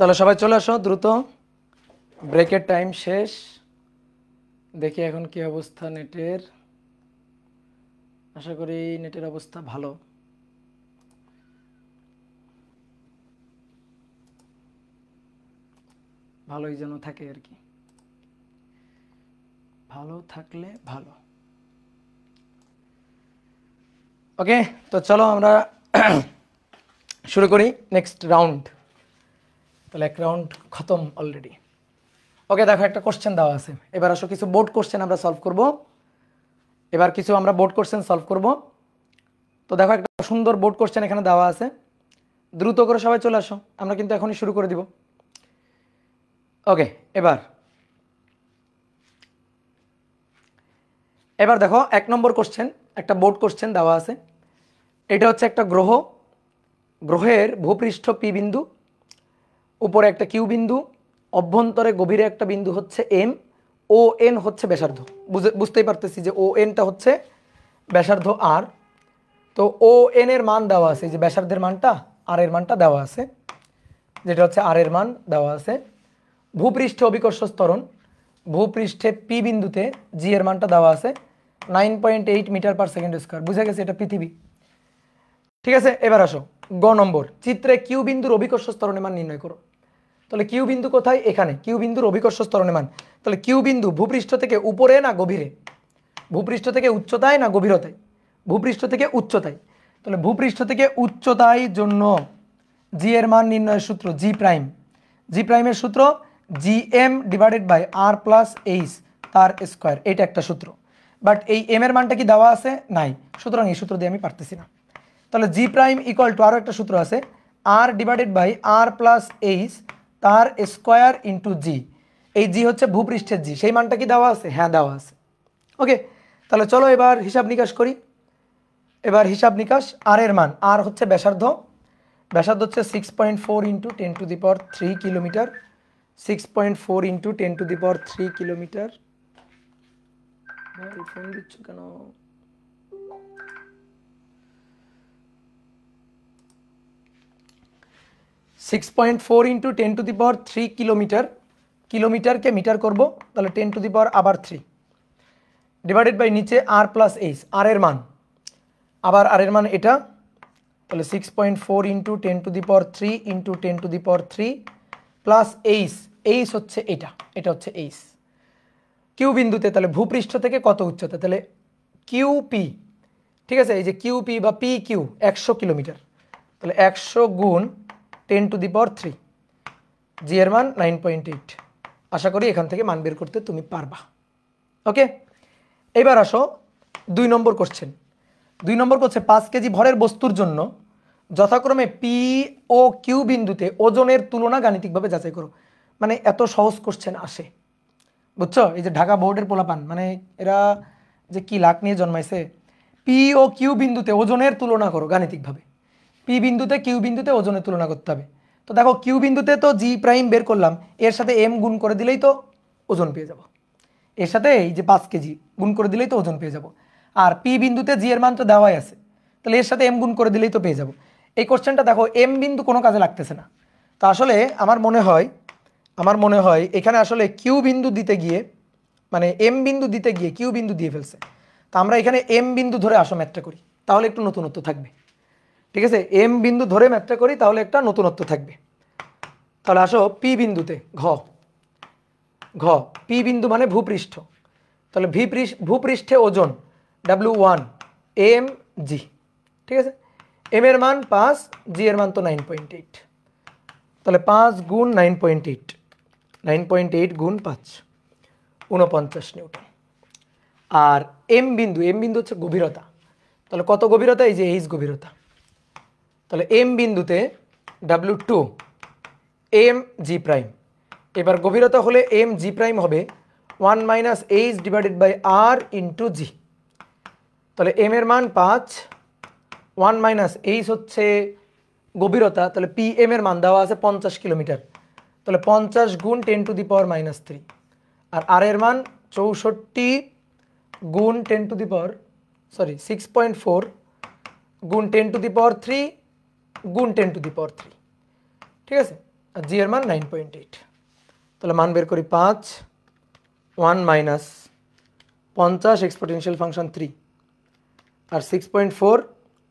তাহলে সবাই চলে আসো দ্রুত, ব্রেকের টাইম শেষ। দেখি এখন কি অবস্থা নেটের। আশা করি নেটের অবস্থা ভালো। ভালোই যেন থাকে আর কি, ভালো থাকলে ভালো। ওকে, তো চলো আমরা শুরু করি নেক্সট রাউন্ড। তাহলে এক রাউন্ড খতম অলরেডি। ওকে, দেখো একটা কোশ্চেন দেওয়া আছে। এবার আসো কিছু বোর্ড কোশ্চেন আমরা সলভ করব। এবার কিছু আমরা বোর্ড কোশ্চেন সলভ করব। তো দেখো একটা সুন্দর বোর্ড কোশ্চেন এখানে দেওয়া আছে, দ্রুত করে সবাই চলে আসো, আমরা কিন্তু এখনই শুরু করে দিব। ওকে, এবার দেখো 1 নম্বর কোশ্চেন, একটা বোর্ড কোশ্চেন দেওয়া আছে। এটা হচ্ছে একটা গ্রহ, গ্রহের ভূপৃষ্ঠ পি বিন্দু, উপরে একটা কিউ বিন্দু, অভ্যন্তরে গভীরে একটা বিন্দু হচ্ছে এম, ও এন হচ্ছে ব্যাসার্ধ। বুঝতেই পারতেছি যে ও এনটা হচ্ছে ব্যাসার্ধ আর। তো ও এন এর মান দেওয়া আছে, যে ব্যাসার্ধের মানটা আর এর মানটা দেওয়া আছে, যেটা হচ্ছে আর এর মান দেওয়া আছে। ভূপৃষ্ঠে অভিকর্ষ ত্বরণ, ভূপৃষ্ঠে পি বিন্দুতে জি এর মানটা দেওয়া আছে 9.8 মিটার পার সেকেন্ড স্কোয়ার। বুঝে গেছে এটা পৃথিবী। ঠিক আছে, এবার আসো গ নম্বর, চিত্রে কিউ বিন্দুর অভিকর্ষ ত্বরণের মান নির্ণয় করো। তাহলে কিউ বিন্দু কোথায়? এখানে কিউ বিন্দুর অভিকর্ষ ত্বরণের মান। তাহলে কিউ বিন্দু ভূপৃষ্ঠ থেকে উপরে না গভীরে? ভূপৃষ্ঠ থেকে উচ্চতায় না গভীরতায়? ভূপৃষ্ঠ থেকে উচ্চতায়। তাহলে ভূপৃষ্ঠ থেকে উচ্চতায় জন্য জি এর মান নির্ণয়ের সূত্র জি প্রাইম। জি প্রাইমের সূত্র G M divided by R plus H তার স্কোয়ার। এটা একটা সূত্র, বাট এই এম এর মানটা কি দেওয়া আছে? নাই, সুতরাং এই সূত্র দিয়ে আমি পারতেছি না। তাহলে জি প্রাইম ইকুয়াল টু আরও একটা সূত্র আছে, আর divided by R plus H তার স্কোয়ার ইন্টু জি। এই জি হচ্ছে ভূপৃষ্ঠের জি, সেই মানটা কি দেওয়া আছে? হ্যাঁ দেওয়া আছে। ওকে, তাহলে চলো এবার হিসাব নিকাশ করি। এবার হিসাব নিকাশ, আর এর মান, আর হচ্ছে ব্যাসার্ধ, ব্যাসার্ধ হচ্ছে 6.4 into 10⁻³ kilometre, 6.4 into 10⁻³ kilometre. Phone দিচ্ছ কেন? 6.4 ইন্টু 10⁻³ কিলোমিটার, কিলোমিটারকে মিটার করব, তাহলে 10⁻³ ডিভাইডেড বাই নিচে আর প্লাস এইচ, আর এর মান, আবার আর এর মান এটা, তাহলে 6.4 into 10⁻³ into 10⁻³ plus H, H হচ্ছে এটা, এটা হচ্ছে এইচ। কিউ বিন্দুতে তাহলে ভূপৃষ্ঠ থেকে কত উচ্চতা? তাহলে কিউপি, ঠিক আছে, এই যে কিউপি বা পি কিউ 100 কিলোমিটার, তাহলে 100 গুণ 10⁻³, জি এর মান 9.8। আশা করি এখান থেকে মান বের করতে তুমি পারবা। ওকে, এবার আসো 2 নম্বর কোশ্চেন। 2 নম্বর কোশ্চেন, 5 কেজি ভরের বস্তুর জন্য যথাক্রমে পি ও কিউ বিন্দুতে ওজনের তুলনা গাণিতিকভাবে যাচাই করো। মানে এত সহজ কোশ্চেন আসে, বুঝছো? এই যে ঢাকা বোর্ডের পোলাপান, মানে এরা যে কি লাক নিয়ে জন্মাইছে। পি ও কিউ বিন্দুতে ওজনের তুলনা করো গাণিতিকভাবে। পি বিন্দুতে কিউ বিন্দুতে ওজনের তুলনা করতে হবে। তো দেখো কিউ বিন্দুতে তো জি প্রাইম বের করলাম, এর সাথে এম গুণ করে দিলেই তো ওজন পেয়ে যাব। এর সাথে এই যে 5 কেজি গুণ করে দিলেই তো ওজন পেয়ে যাব। আর পি বিন্দুতে জি এর মান তো দেওয়াই আছে, তাহলে এর সাথে এম গুণ করে দিলেই তো পেয়ে যাব। এই কোশ্চেনটা দেখো এম বিন্দু কোনো কাজে লাগতেছে না। তো আসলে আমার মনে হয় এখানে আসলে কিউ বিন্দু দিতে গিয়ে, মানে এম বিন্দু দিতে গিয়ে কিউ বিন্দু দিয়ে ফেলছে। তো আমরা এখানে এম বিন্দু ধরে আসো ম্যাথটা করি, তাহলে একটু নতুনত্ব থাকবে। ঠিক আছে, এম বিন্দু ধরে ম্যাথটা করি, তাহলে একটা নতুনত্ব থাকবে। তাহলে আসো পি বিন্দুতে, ঘ পি বিন্দু মানে ভূপৃষ্ঠ, তাহলে ভূপৃষ্ঠে ওজন W1 এম জি। ঠিক আছে, এম এর মান 5, জি এর মান তো 9.8, তাহলে 5 গুণ 9.8, 9.8 গুণ 5 49 নিউটন। আর এম বিন্দু হচ্ছে গভীরতা, তাহলে কত গভীরতা? এই যে এইচ গভীরতা। তাহলে এম বিন্দুতে W2 এম জি প্রাইম, এবার গভীরতা হলে এম জি প্রাইম হবে 1 minus H divided by R into G. তাহলে এম এর মান 5, 1 মাইনাস এইচ হচ্ছে গভীরতা, তাহলে পি এম এর মান দেওয়া আছে 50 কিলোমিটার, তাহলে 50 গুণ 10⁻³ আর আর এর মান 64 গুণ 6.4 গুণ 10⁻³ গুণ 10⁻³। ঠিক আছে, আর জি এর মান 9.8। তাহলে মান বের করি 5 1 মাইনাস 50 এক্সপোনেনশিয়াল ফাংশন 3 আর 6.4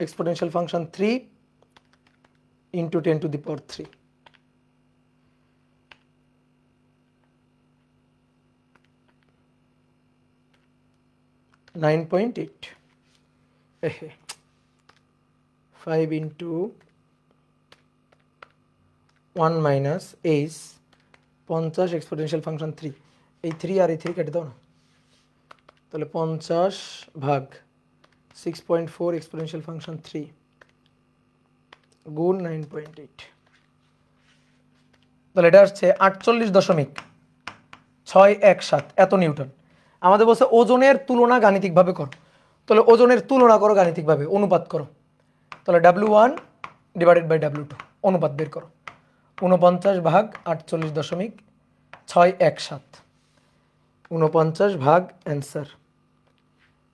exponential function 3 into 10 to the power 3। Nine point eight 5 into 1 minus 50 exponential function 3, এই 3 আর এই 3 কেটে দাও না, তাহলে 50 ভাগ 6.4 এক্সপোনেনশিয়াল ফাংশন 3 গুণ 9.8, তাহলে এটা হচ্ছে 48.617 এত নিউটন। আমাদের বলছে ওজনের তুলনা গাণিতিকভাবে করো, তাহলে ওজনের তুলনা করো গাণিতিকভাবে, অনুপাত করো। তাহলে W1 ডিভাইডেড বাই W2 অনুপাত বের করো। 49 ভাগ 48.617, 49 ভাগ অ্যান্সার,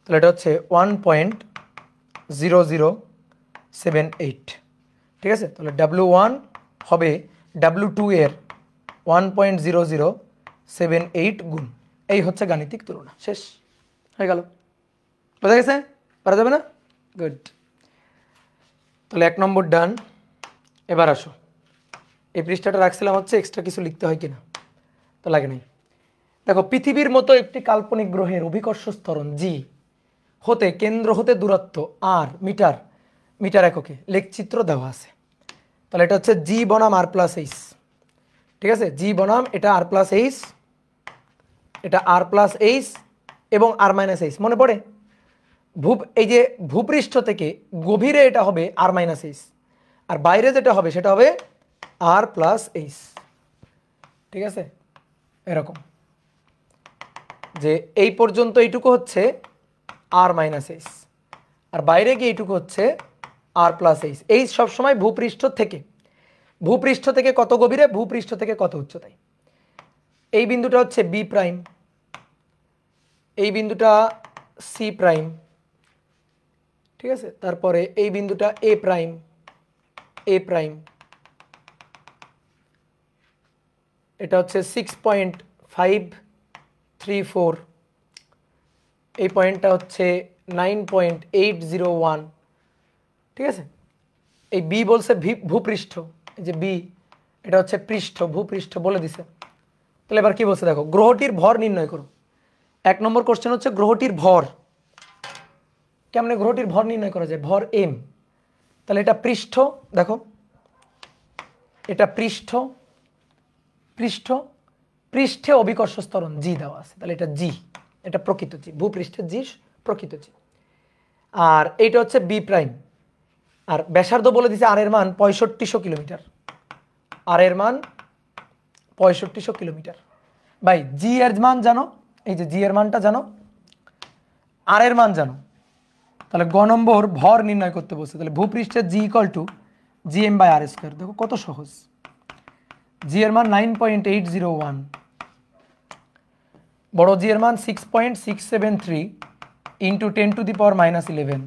তাহলে এটা হচ্ছে 1.0078। ঠিক আছে, তাহলে W1 হবে W2 এর 1.0078 গুণ। এই হচ্ছে গাণিতিক তুলনা। শেষ হয়ে গেল, বোঝা গেছে? পারা যাবে না? গুড। তাহলে 1 নম্বর ডান। এবার আসো, এই পৃষ্ঠাটা রাখছিলাম হচ্ছে এক্সট্রা কিছু লিখতে হয় কিনা, তো লাগে নাই। দেখো, পৃথিবীর মতো একটি কাল্পনিক গ্রহের অভিকর্ষ স্তরণ জি হতে কেন্দ্র হতে দূরত্ব আর মিটার এককে লেখচিত্র দেওয়া আছে। তাহলে এটা হচ্ছে জি বনাম আর প্লাস এইচ। ঠিক আছে, জি বনাম এটা আর প্লাস এইচ, এটা আর প্লাস এইচ এবং আর মাইনাস এইচ। মনে পড়ে? এই যে ভূপৃষ্ঠ থেকে গভীরে এটা হবে আর মাইনাস এইচ, আর বাইরে যেটা হবে সেটা হবে আর প্লাস এইচ। ঠিক আছে, এরকম যে এই পর্যন্ত এইটুকু হচ্ছে আর মাইনাস এইচ, আর বাইরে গিয়ে এইটুকু হচ্ছে আর প্লাস এইচ। এইচ সবসময় ভূপৃষ্ঠ থেকে কত গভীরে, ভূপৃষ্ঠ থেকে কত উচ্চতায়। এই বিন্দুটা হচ্ছে বি প্রাইম, এই বিন্দুটা সি প্রাইম। ঠিক আছে, তারপরে এই বিন্দুটা এ প্রাইম, এটা হচ্ছে 6.534, এই পয়েন্টটা হচ্ছে 9.801। ঠিক আছে, এই বি বলছে ভূপৃষ্ঠ, এই যে বি এটা হচ্ছে পৃষ্ঠ, ভূপৃষ্ঠ বলে দিছে। তাহলে এবার কি বলছে দেখো, গ্রহটির ভর নির্ণয় করো। 1 নম্বর কোশ্চেন হচ্ছে গ্রহটির ভর। কেমনে গ্রহটির ভর নির্ণয় করা যায়? ভর এম। তাহলে এটা পৃষ্ঠ, দেখো এটা পৃষ্ঠে অভিকর্ষ স্তরণ জি দেওয়া আছে, তাহলে এটা জি, এটা প্রকৃত জি, ভূপৃষ্ঠের জি প্রকৃত জি। আর এইটা হচ্ছে বি প্রাইম, আর ব্যাসার্ধ বলে দিছে আর এর মান 6500 কিলোমিটার, আর এর মান 6500 কিলোমিটার। ভাই জি এর মান জানো, এই যে জি এর মানটা জানো, আর এর মান জানো, তাহলে গ নম্বর ভর নির্ণয় করতে বলছে। তাহলে ভূপৃষ্ঠের G equal to G M by R square. দেখো কত সহজ, জি এর মান 9.801, বড় জি এর মান 6.673 into 10 to the power -11।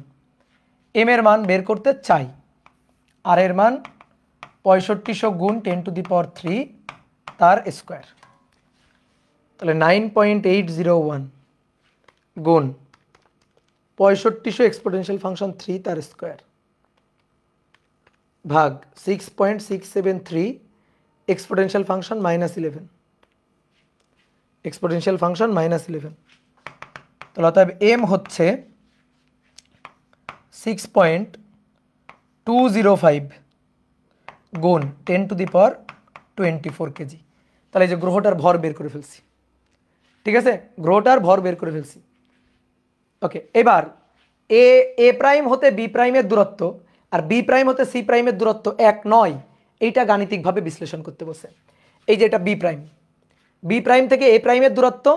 M এর মান বের করতে চাই, আর এর মান 6500 গুণ 10 টু দি পাওয়ার 3 তার স্কোয়ার। তাহলে 9.801 গুণ 6500 এক্সপোনেনশিয়াল ফাংশন 3 তার স্কোয়ার ভাগ 6.673 এক্সপোনেনশিয়াল ফাংশন -11, এক্সপোনেনশিয়াল ফাংশন -11। তাহলে অতএব এম হচ্ছে 6.205 গুণ 10 টু দি পাওয়ার 24 কেজি। তাহলে এই যে গ্রহটার ভর বের করে ফেলছি। ঠিক আছে, গ্রহটার ভর বের করে ফেলছি। ওকে, এবার এ প্রাইম হতে বি প্রাইমের দূরত্ব আর বি প্রাইম হতে সি প্রাইমের দূরত্ব এক নয়, এইটা গাণিতিকভাবে বিশ্লেষণ করতে বসে। এই যে এটা বি প্রাইম থেকে এ প্রাইমের দূরত্ব,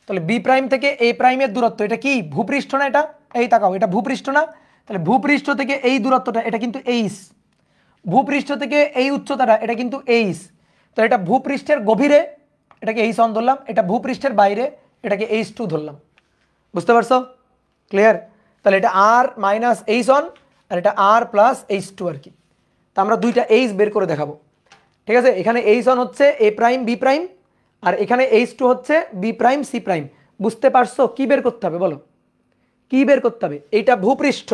তাহলে বি প্রাইম থেকে এ প্রাইমের দূরত্ব এটা কি ভূপৃষ্ঠ না? এটা এই তাকাও, এটা ভূপৃষ্ঠ না? তাহলে ভূপৃষ্ঠ থেকে এই দূরত্বটা এটা কিন্তু এইচ, ভূপৃষ্ঠ থেকে এই উচ্চতাটা এটা কিন্তু এইচ। তো এটা ভূপৃষ্ঠের গভীরে এটাকে এইচ অন ধরলাম, এটা ভূপৃষ্ঠের বাইরে এটাকে H2 ধরলাম। বুঝতে পারছো? ক্লিয়ার? তাহলে এটা আর মাইনাস এইচ অন আর এটা আর প্লাস H2 আর কি। তা আমরা দুইটা এইচ বের করে দেখাবো। ঠিক আছে, এখানে H1 হচ্ছে A প্রাইম B প্রাইম, আর এখানে H2 হচ্ছে B প্রাইম C প্রাইম। বুঝতে পারছো কি বের করতে হবে বলো, কি বের করতে হবে? এইটা ভূপৃষ্ঠ,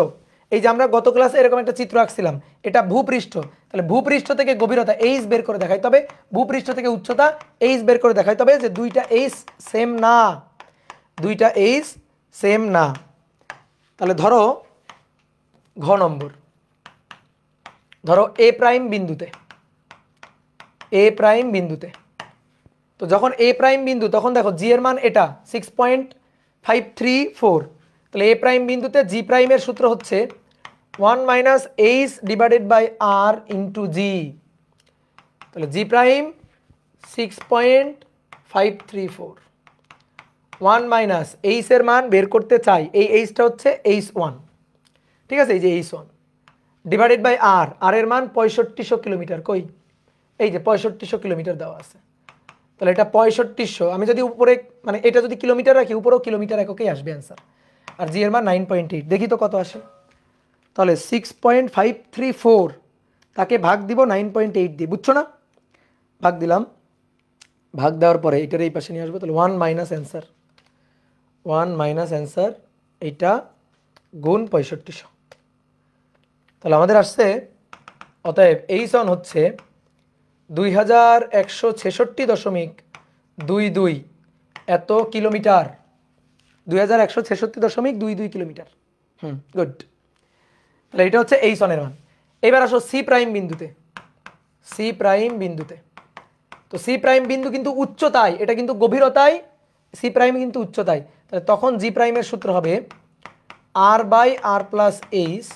এই যে আমরা গত ক্লাসে এরকম একটা চিত্র আঁকছিলাম, এটা ভূপৃষ্ঠ, তাহলে ভূপৃষ্ঠ থেকে গভীরতা H বের করে দেখাইতে হবে, ভূপৃষ্ঠ থেকে উচ্চতা H বের করে দেখাইতে হবে যে দুইটা H সেম না, দুইটা H সেম না। তাহলে ধরো ঘ নম্বর, ধরো A প্রাইম বিন্দুতে, A প্রাইম বিন্দুতে, তো যখন A প্রাইম বিন্দু তখন দেখো জি এর মান এটা 6.534, তাহলে A প্রাইম বিন্দুতে জি প্রাইমের সূত্র হচ্ছে 1 minus H divided by R into G, তাহলে জি প্রাইম 6.534, 1 মাইনাস H এর মান বের করতে চাই, এই H-টা হচ্ছে H1, ঠিক আছে, এই যে H1 ডিভাইডেড বাই R, আর এর মান 6500 কিলোমিটার, কই এই যে 6500 কিলোমিটার দেওয়া আছে, তাহলে এটা 6500, আমি যদি উপরে মানে এটা যদি কিলোমিটার রাখি উপরেও কিলোমিটার এককেই আসবে অ্যান্সার, আর জি এর মান 9.8, দেখি তো কত আসে, তাহলে 6.534 তাকে ভাগ দিব 9.8 দিয়ে, বুঝছো না? ভাগ দিলাম, ভাগ দেওয়ার পরে এটার এই পাশে নিয়ে আসবো, তাহলে 1 মাইনাস অ্যান্সার, 1 মাইনাস অ্যান্সার এইটা গুণ 6500, তাহলে আমাদের আসছে অতএব H1 হচ্ছে 2166.22 এত কিলোমিটার, 2166.22 কিলোমিটার। গুড, তাহলে এটা হচ্ছে H1 এর মান। এবার আসো সি প্রাইম বিন্দুতে, সি প্রাইম বিন্দুতে, তো সি প্রাইম বিন্দু কিন্তু উচ্চতায়, এটা কিন্তু গভীরতায়, সি প্রাইম কিন্তু উচ্চতায়, তাহলে তখন জি প্রাইমের সূত্র হবে আর বাই আর প্লাস এইচ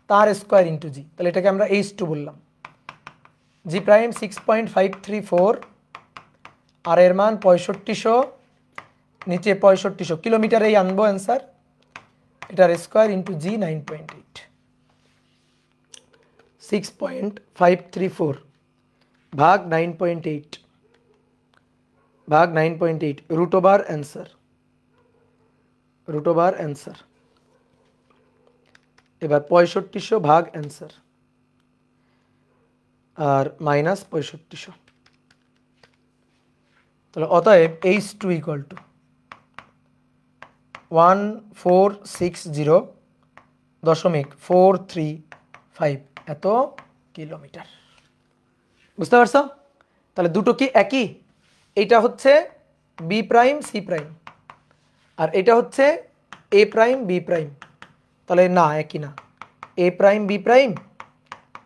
তার স্কোয়ার ইন্টু জি, তাহলে এটাকে আমরা H2 বললাম। জি প্রাইম 6.534, আর এর মান 6500, নিচে 6500 কিলোমিটারেই আনবো অ্যান্সার, এটার স্কোয়ার ইন্টু জি 9.8, 6.534 ভাগ 9.8 ভাগ 9.8 root over answer, root over answer. এবার 6500 ভাগ অ্যান্সার আর মাইনাস 6500, তাহলে অতএব H2 ইকুয়াল টু 1460.435 এত কিলোমিটার। বুঝতে পারছো? তাহলে দুটো কি একই? এইটা হচ্ছে বি প্রাইম সি প্রাইম, আর এটা হচ্ছে এ প্রাইম বি প্রাইম, তাহলে না একই না, এ প্রাইম বি প্রাইম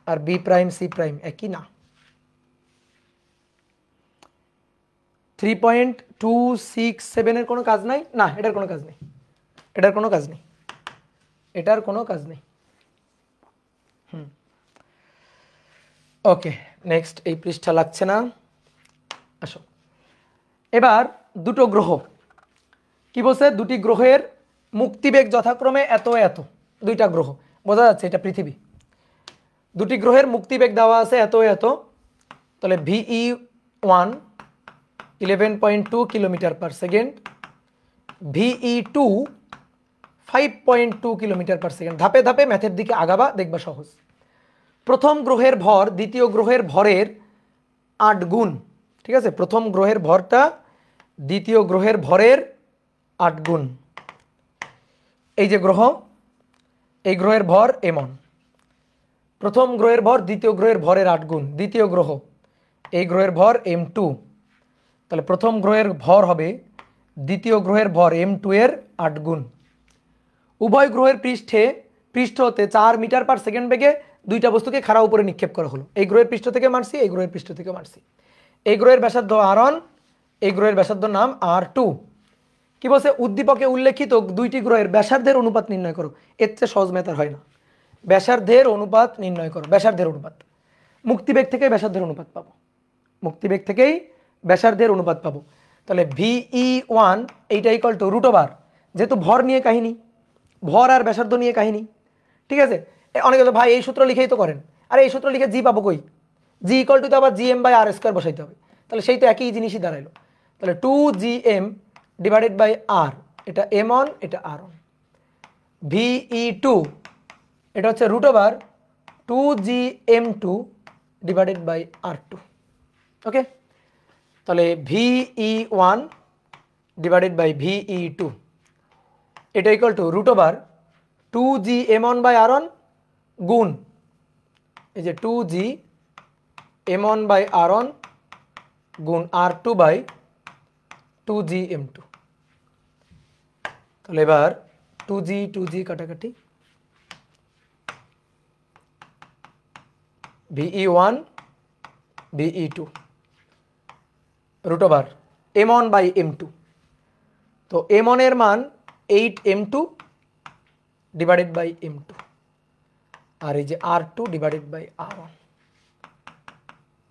আর বি প্রাইম সি প্রাইম একই না। 3.267 এর কোনো কাজ নাই, না এটার কোনো কাজ নেই, এটার কোনো কাজ নেই, এটার কোনো কাজ নেই। ওকে নেক্সট, এই পৃষ্ঠা লাগছে না, আসো। এবার দুটো গ্রহ কি বলছে, দুটি গ্রহের মুক্তিবেগ যথাক্রমে এত এত, দুইটা গ্রহ বোঝা যাচ্ছে এটা পৃথিবী, দুটি গ্রহের মুক্তিবেগ দেওয়া আছে এত এত, তাহলে VE1 11.2 kilometre per second, VE2 5.2 kilometre per second. ধাপে ধাপে ম্যাথের দিকে আগাবা, দেখবা সহজ। প্রথম গ্রহের ভর দ্বিতীয় গ্রহের ভরের 8 গুণ, ঠিক আছে, প্রথম গ্রহের ভরটা দ্বিতীয় গ্রহের ভরের 8 গুণ। এই যে গ্রহ, এই গ্রহের ভর এমন, প্রথম গ্রহের ভর দ্বিতীয় গ্রহের ভরের 8 গুণ, দ্বিতীয় গ্রহ এই গ্রহের ভর M2, তাহলে প্রথম গ্রহের ভর হবে দ্বিতীয় গ্রহের ভর M2 এর 8 গুণ। উভয় গ্রহের পৃষ্ঠ হতে 4 মিটার পার সেকেন্ড বেগে দুইটা বস্তুকে খাড়া উপরে নিক্ষেপ করা হলো, এই গ্রহের পৃষ্ঠ থেকে মারছি, এই গ্রহের পৃষ্ঠ থেকে মারছি। এই গ্রহের ব্যাসার্ধ R1, এই গ্রহের ব্যাসার্ধ নাম R2। কি বলছে, উদ্দীপকে উল্লেখিত দুইটি গ্রহের ব্যাসার্ধের অনুপাত নির্ণয় করো। এর চেয়ে সহজ ম্যাথ আর হয় না। ব্যাসার্ধের অনুপাত নির্ণয় করো, ব্যাসার্ধের অনুপাত, মুক্তিবেগ থেকে ব্যাসার্ধের অনুপাত পাবো, মুক্তিবেগ থেকেই ব্যাসার্ধের অনুপাত পাবো। তাহলে VE1 এইটা ইকুয়াল টু রুট ওভার, যেহেতু ভর নিয়ে কাহিনী, ভর আর ব্যাসার্ধ নিয়ে কাহিনী, ঠিক আছে। অনেকে তো ভাই এই সূত্র লিখেই তো করেন, আর এই সূত্র লিখে জি পাবো কই, জি ইকুয়াল টু তো আবার GM বাই আর স্কোয়ার বসাইতে হবে, তাহলে সেই তো একই জিনিসই দাঁড়াইলো। তাহলে 2GM ডিভাইডেড বাই আর, এটা M1 এটা R1, VE2 এটা হচ্ছে root over 2GM2 divided by R2। Okay, তাহলে VE1 ডিভাইডেড বাই VE2 এটা equal to root over 2G M1 বাই R1 গুণ এই যে 2G M1 বাই R1 গুণ R2 বাই 2G M2। তাহলে এবার 2G কাটাকাটি, VE1 VE2 root over M1 by M2। তো M1 এর মান 8M2 ডিভাইডেড বাই M2 আর এই যে R2 ডিভাইডেড বাই R1।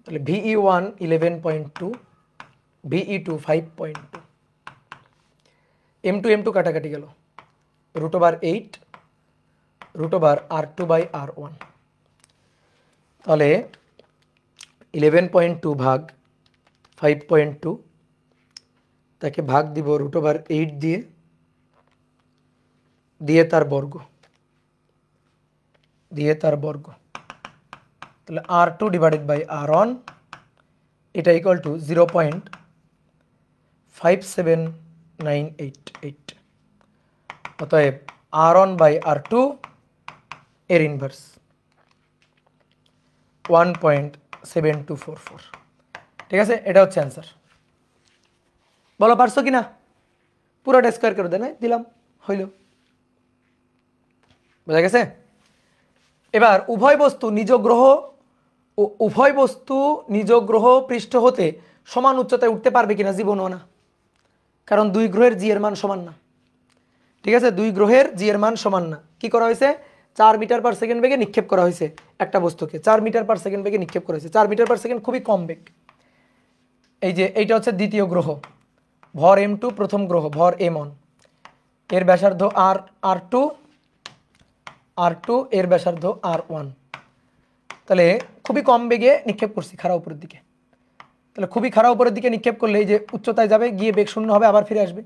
তাহলে VE1 11.2 VE2 5.2, M2 কাটাকাটি গেল, root over 8 root over R2 by R1। তাহলে 11.2 ভাগ 5.2 তাকে ভাগ দিব রুট ওভার 8 দিয়ে, দিয়ে তার বর্গ, তাহলে R2 ডিভাইডেড বাই R1 এটা ইকুয়াল টু 0.57988। অতএব R1 বাই R2 এর ইনভার্স 1.7244। ঠিক আছে, এটা হচ্ছে অ্যান্সার। বলো পারছো কি না? পুরোটা স্কোয়ার করে দেন, দিলাম, হইল। বোঝা গেছে? এবার উভয় বস্তু নিজ গ্রহ পৃষ্ঠ হতে সমান উচ্চতায় উঠতে পারবে কিনা? জীবনও না, কারণ দুই গ্রহের জি এর মান সমান না। ঠিক আছে, দুই গ্রহের জি এর মান সমান না। কি করা হয়েছে? 4 মিটার পার সেকেন্ড বেগে নিক্ষেপ করা হয়েছে একটা বস্তুকে, 4 মিটার পার সেকেন্ড বেগে নিক্ষেপ করা হয়েছে। 4 মিটার পার সেকেন্ড খুবই কম বেগ। এই যে এইটা হচ্ছে দ্বিতীয় গ্রহ, ভর M2, প্রথম গ্রহ ভর M1, এর ব্যাসার্ধ R2 এর ব্যাসার্ধ R1। তাহলে খুবই কম বেগে নিক্ষেপ করছি খাড়া উপরের দিকে। তাহলে খুবই খাড়া উপরের দিকে নিক্ষেপ করলে এই যে উচ্চতায় যাবে, গিয়ে বেগ শূন্য হবে, আবার ফিরে আসবে।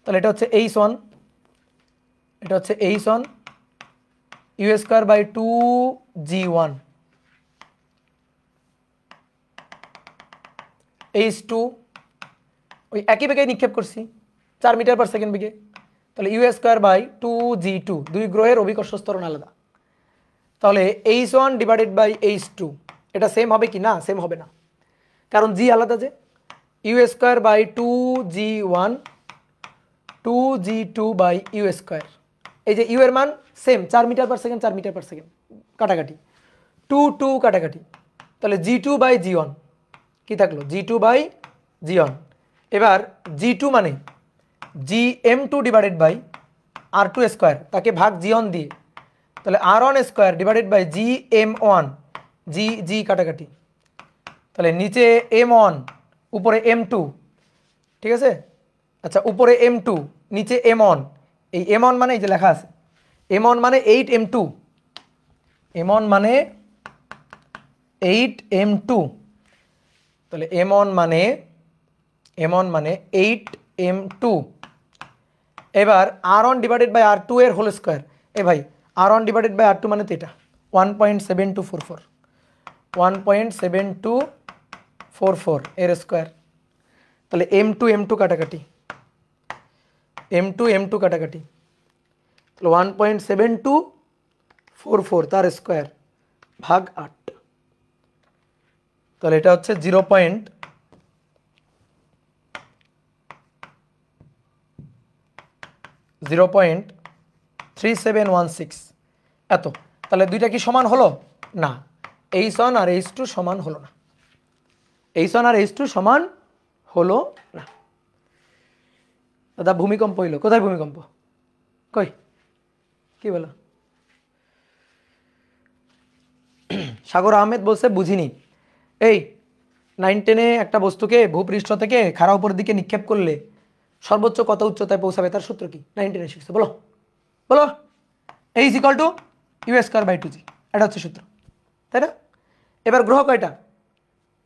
তাহলে এটা হচ্ছে H1, এটা হচ্ছে H1 U² by 2G1, H2 ওই একই বেগে নিক্ষেপ করছি 4 মিটার পার সেকেন্ড বেগে। তাহলে U² বাই 2G2, দুই গ্রহের অভিকর্ষ ত্বরণ আলাদা। তাহলে H1 ডিভাইডেড বাই H2 এটা সেম হবে কি না? সেম হবে না, কারণ জি আলাদা। যে U² by 2G1 2G2 by U², এই যে ইউ এর মান same, 4 metre per second 4 metre per second, কাটাকাটি 2 কাটাকাটি। তাহলে G2 বাই G1 কি থাকলো? G2 by G1। এবার G2 মানে GM2 ডিভাইডেড বাই R2², তাকে ভাগ G1 দিয়ে, তাহলে R1² ডিভাইডেড বাই GM1, জি কাটাকাটি। তাহলে নিচে M1 উপরে M2, ঠিক আছে? আচ্ছা, উপরে M2 নিচে M1, এই M1 মানে এই যে লেখা আছে M1 মানে 8M2, M1 মানে 8M2। তাহলে M1 মানে 8M2। এবার R1 ডিভাইডেড বাই R2 এর হোল স্কোয়ার। এ ভাই, R1 ডিভাইডেড বাই R2 মানে তো এটা 1.7244, 1.7244 এর স্কোয়ার। তাহলে M2 কাটাকাটি, M2 কাটাকাটি, তাহলে 1.7244 তার স্কোয়ার ভাগ 8। তাহলে এটা হচ্ছে 0.3716 এত। তাহলে দুইটা কি সমান হলো? না, H1 আর H2 সমান হলো না, H1 আর H2 সমান হলো না। দাদা ভূমিকম্প হইলো, কোথায় ভূমিকম্প? কই, কি বলো? সাগর আহমেদ বলছে বুঝিনি। এই 9-10-এ একটা বস্তুকে ভূপৃষ্ঠ থেকে খাড়া উপরের দিকে নিক্ষেপ করলে সর্বোচ্চ কত উচ্চতায় পৌঁছাবে তার সূত্র কি? 9-10-এ শিখছে, বলো বলো। H = U² বাই 2G, এটা হচ্ছে সূত্র, তাই না? এবার গ্রহ কয়টা?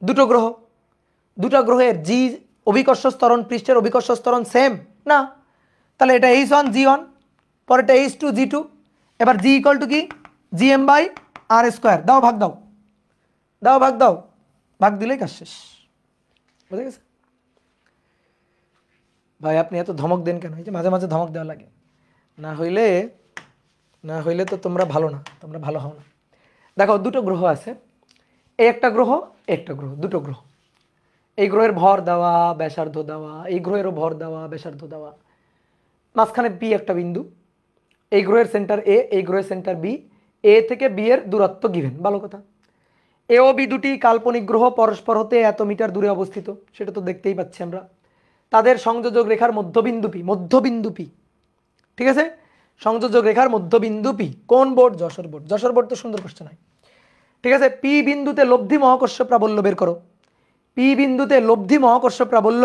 দুটো গ্রহ, দুটো গ্রহের জি অভিকর্ষ ত্বরণ, পৃষ্ঠের অভিকর্ষ ত্বরণ সেম না। তাহলে এটা H1 G1, পরেরটা H2 G2। এবার G = কি? GM by R²। দাও ভাগ দাও, ভাগ দিলেই কাজ শেষ। বুঝে গেছে ভাই? আপনি এত ধমক দেন কেন? এই যে মাঝে মাঝে ধমক দেওয়া লাগে, না হইলে তো তোমরা ভালো না, তোমরা ভালো হও না। দেখো দুটো গ্রহ আছে, এই একটা গ্রহ, একটা গ্রহ, দুটো গ্রহ। এই গ্রহের ভর দেওয়া, ব্যাসার্ধ দেওয়া, এই গ্রহেরও ভর দেওয়া, ব্যাসার্ধ দেওয়া, মাঝখানে বি একটা বিন্দু। এই গ্রহের সেন্টার এ, এই গ্রহের সেন্টার বি, এ থেকে বি এর দূরত্ব গিভেন, ভালো কথা। এ ও বি দুটি কাল্পনিক গ্রহ, পরস্পর হতে এত মিটার দূরে অবস্থিত, সেটা তো দেখতেই পাচ্ছি আমরা। তাদের সংযোজক রেখার মধ্যবিন্দু পি, মধ্যবিন্দু পি, ঠিক আছে? সংযোজক রেখার মধ্যবিন্দু পি কোন board? Jessore board. Jessore board তো সুন্দর কোশ্চেন হয়, ঠিক আছে? পি বিন্দুতে লব্ধি মহাকর্ষ প্রাবল্য বের করো। পি বিন্দুতে লব্ধি মহাকর্ষ প্রাবল্য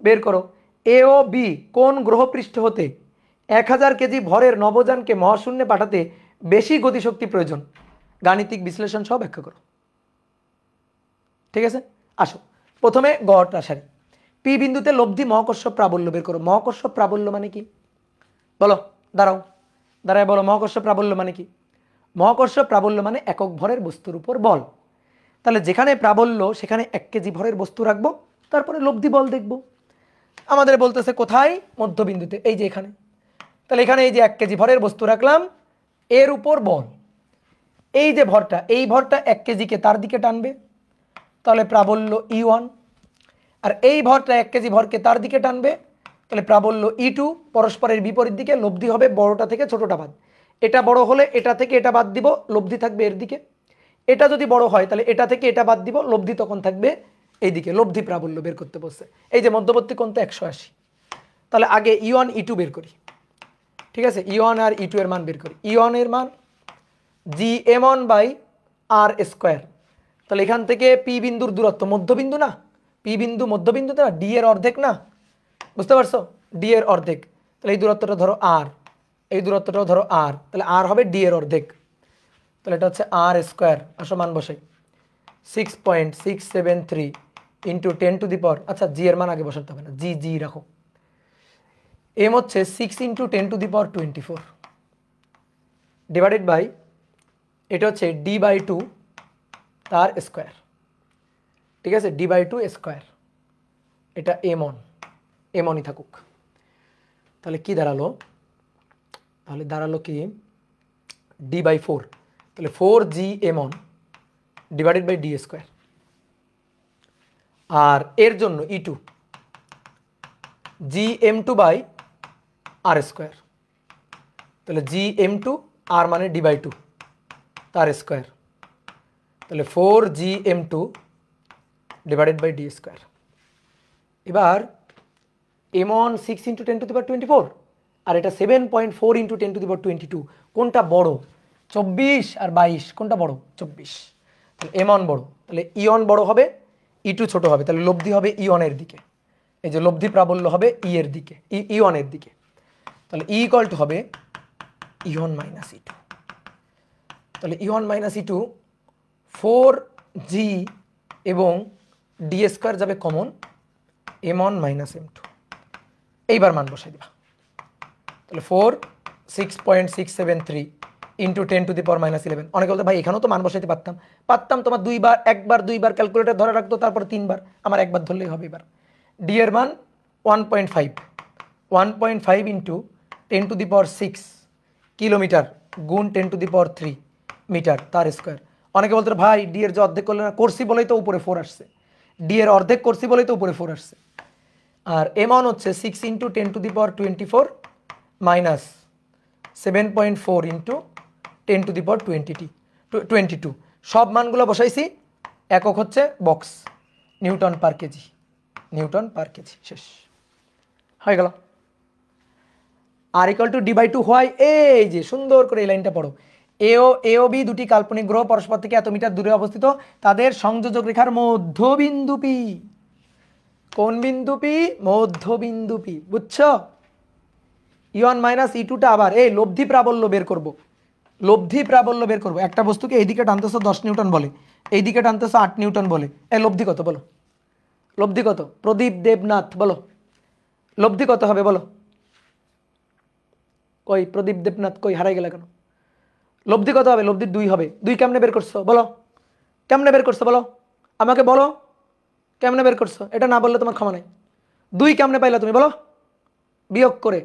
বের করো। এ ও বি কোন গ্রহ পৃষ্ঠ হতে 1000 কেজি ভরের নবযানকে মহাশূন্যে পাঠাতে বেশি গতিশক্তি প্রয়োজন? গাণিতিক বিশ্লেষণ সহ ব্যাখ্যা করো, ঠিক আছে? আসো প্রথমে গড়টা সারি। পি বিন্দুতে লব্ধি মহাকর্ষ প্রাবল্য বের করো। মহাকর্ষ প্রাবল্য মানে কি বলো? দাঁড়ায় বলো, মহাকর্ষ প্রাবল্য মানে কি? মহাকর্ষ প্রাবল্য মানে একক ভরের বস্তুর উপর বল। তাহলে যেখানে প্রাবল্য সেখানে 1 কেজি ভরের বস্তু রাখবো, তারপরে লব্ধি বল দেখব। আমাদের বলতেছে কোথায়? মধ্যবিন্দুতে, এই যে এখানে। তাহলে এখানে এই যে 1 কেজি ভরের বস্তু রাখলাম, এর উপর বল, এই যে ভরটা, এই ভরটা 1 কেজিকে তার দিকে টানবে, তাহলে প্রাবল্য E1। আর এই ভরটা 1 কেজি ভরকে তার দিকে টানবে, তাহলে প্রাবল্য E2। পরস্পরের বিপরীত দিকে, লব্ধি হবে বড়টা থেকে ছোটটা বাদ। এটা বড় হলে এটা থেকে এটা বাদ দিব, লব্ধি থাকবে এর দিকে। এটা যদি বড় হয় তাহলে এটা থেকে এটা বাদ দিব, লব্ধি তখন থাকবে এইদিকে। লব্ধি প্রাবল্য বের করতে বলছে। এই যে মধ্যবর্তী কোণ তো 180। তাহলে আগে E1 E2 বের করি, ঠিক আছে? E1 আর E2 এর মান বের করি। E1 এর মান Gm1/r²। তাহলে এখান থেকে পি বিন্দুর দূরত্ব, মধ্যবিন্দু না, পি বিন্দু মধ্যবিন্দু না, ডি এর অর্ধেক না, বুঝতে পারছো? ডি এর অর্ধেক। তাহলে এই দূরত্বটা ধরো আর, এই দূরত্বটাও ধরো আর, তাহলে আর হবে ডি এর অর্ধেক। তাহলে এটা হচ্ছে r²। আসো মান বসাই, 6.673 ইন্টু 10⁻, আচ্ছা জি এর মান আগে বসাতে হবে না, জি রাখো। এম হচ্ছে 6 ইন্টু 10⁻24 ডিভাইডেড বাই, এটা হচ্ছে d/2 তার স্কোয়ার, ঠিক আছে? d/2 স্কোয়ার, এটা এমনই থাকুক। তাহলে কি দাঁড়ালো? তাহলে দাঁড়ালো কি d/4, তাহলে 4Gm1 ডিভাইডেড বাই d²। আর এর জন্য E2 Gm2/r², তাহলে Gm2 আর মানে d/2 তার স্কোয়ার, তাহলে 4Gm2 ডিভাইডেড বাই d²। এবার M1 6 ইন্টু 10⁻24 আর এটা 7.4 ইন্টু 10⁻22, কোনটা বড়? 24 আর 22, কোনটা বড়? 24। তাহলে M1 বড়, তাহলে E1 বড় হবে, E2 ছোট হবে, তাহলে লব্ধি হবে E1 এর দিকে। এই যে লব্ধি প্রাবল্য হবে E এর দিকে, E1 এর দিকে। তাহলে E = হবে E1 মাইনাস E2। তাহলে E1 মাইনাস E2, 4G এবং d² যাবে কমন, M1 মাইনাস M2। এইবার মান বসাই দিবা। তাহলে 6.673 ইন্টু 10⁻11। অনেকে বলতে ভাই এখানেও তো মান বসাইতে পারতাম, তোমার একবার দুইবার ক্যালকুলেটর ধরে রাখতো, তারপর 3বার, আমার একবার ধরলেই হবে। এবার ডি এর মান 1.5 ইন্টু 10⁻6 কিলোমিটার গুণ 10⁻3 মিটার তার স্কোয়ার। অনেকে বলতো ভাই ডি এর যে অর্ধেক করলে না, করছি বলেই তো উপরে 4 আসছে, ডি এর অর্ধেক করছি বলেই তো উপরে 4 আসছে। আর M1 হচ্ছে 6 ইন্টু 10⁻24 মাইনাস 7.4 ইন্টু 10⁻22। সব মানগুলো বসাইছি, একক হচ্ছে বক্স, নিউটন পার কেজি, শেষ হয়ে গেল। আর = d/2 হয়, এই যে সুন্দর করে এই লাইনটা পড়ো। এ ও বি দুটি কাল্পনিক গ্রহ পরস্পর থেকে এত মিটার দূরে অবস্থিত, তাদের সংযোজক রেখার মধ্যবিন্দু পি। কোন বিন্দু পি? মধ্যবিন্দু পি, বুঝছো? E1 মাইনাস E2টা আবার এই লব্ধি প্রাবল্য বের করব। একটা বস্তুকে এইদিকে টানতেছো 10 নিউটন বলে, এইদিকে টানতেছো 8 নিউটন বলে, এই লব্ধি কত বলো? লব্ধি কত? প্রদীপ দেবনাথ বলো, লব্ধি কত হবে বলো? কই প্রদীপ দেবনাথ, কই হারাই গেল কেন? লব্ধি কত হবে? লব্ধি 2 হবে। 2 কেমনে বের করছো বলো? কেমনে বের করছো বলো? আমাকে বলো কেমনে বের করছো? এটা না বললে তোমার ক্ষমা নাই। 2 কেমনে পাইলা তুমি বলো? বিয়োগ করে,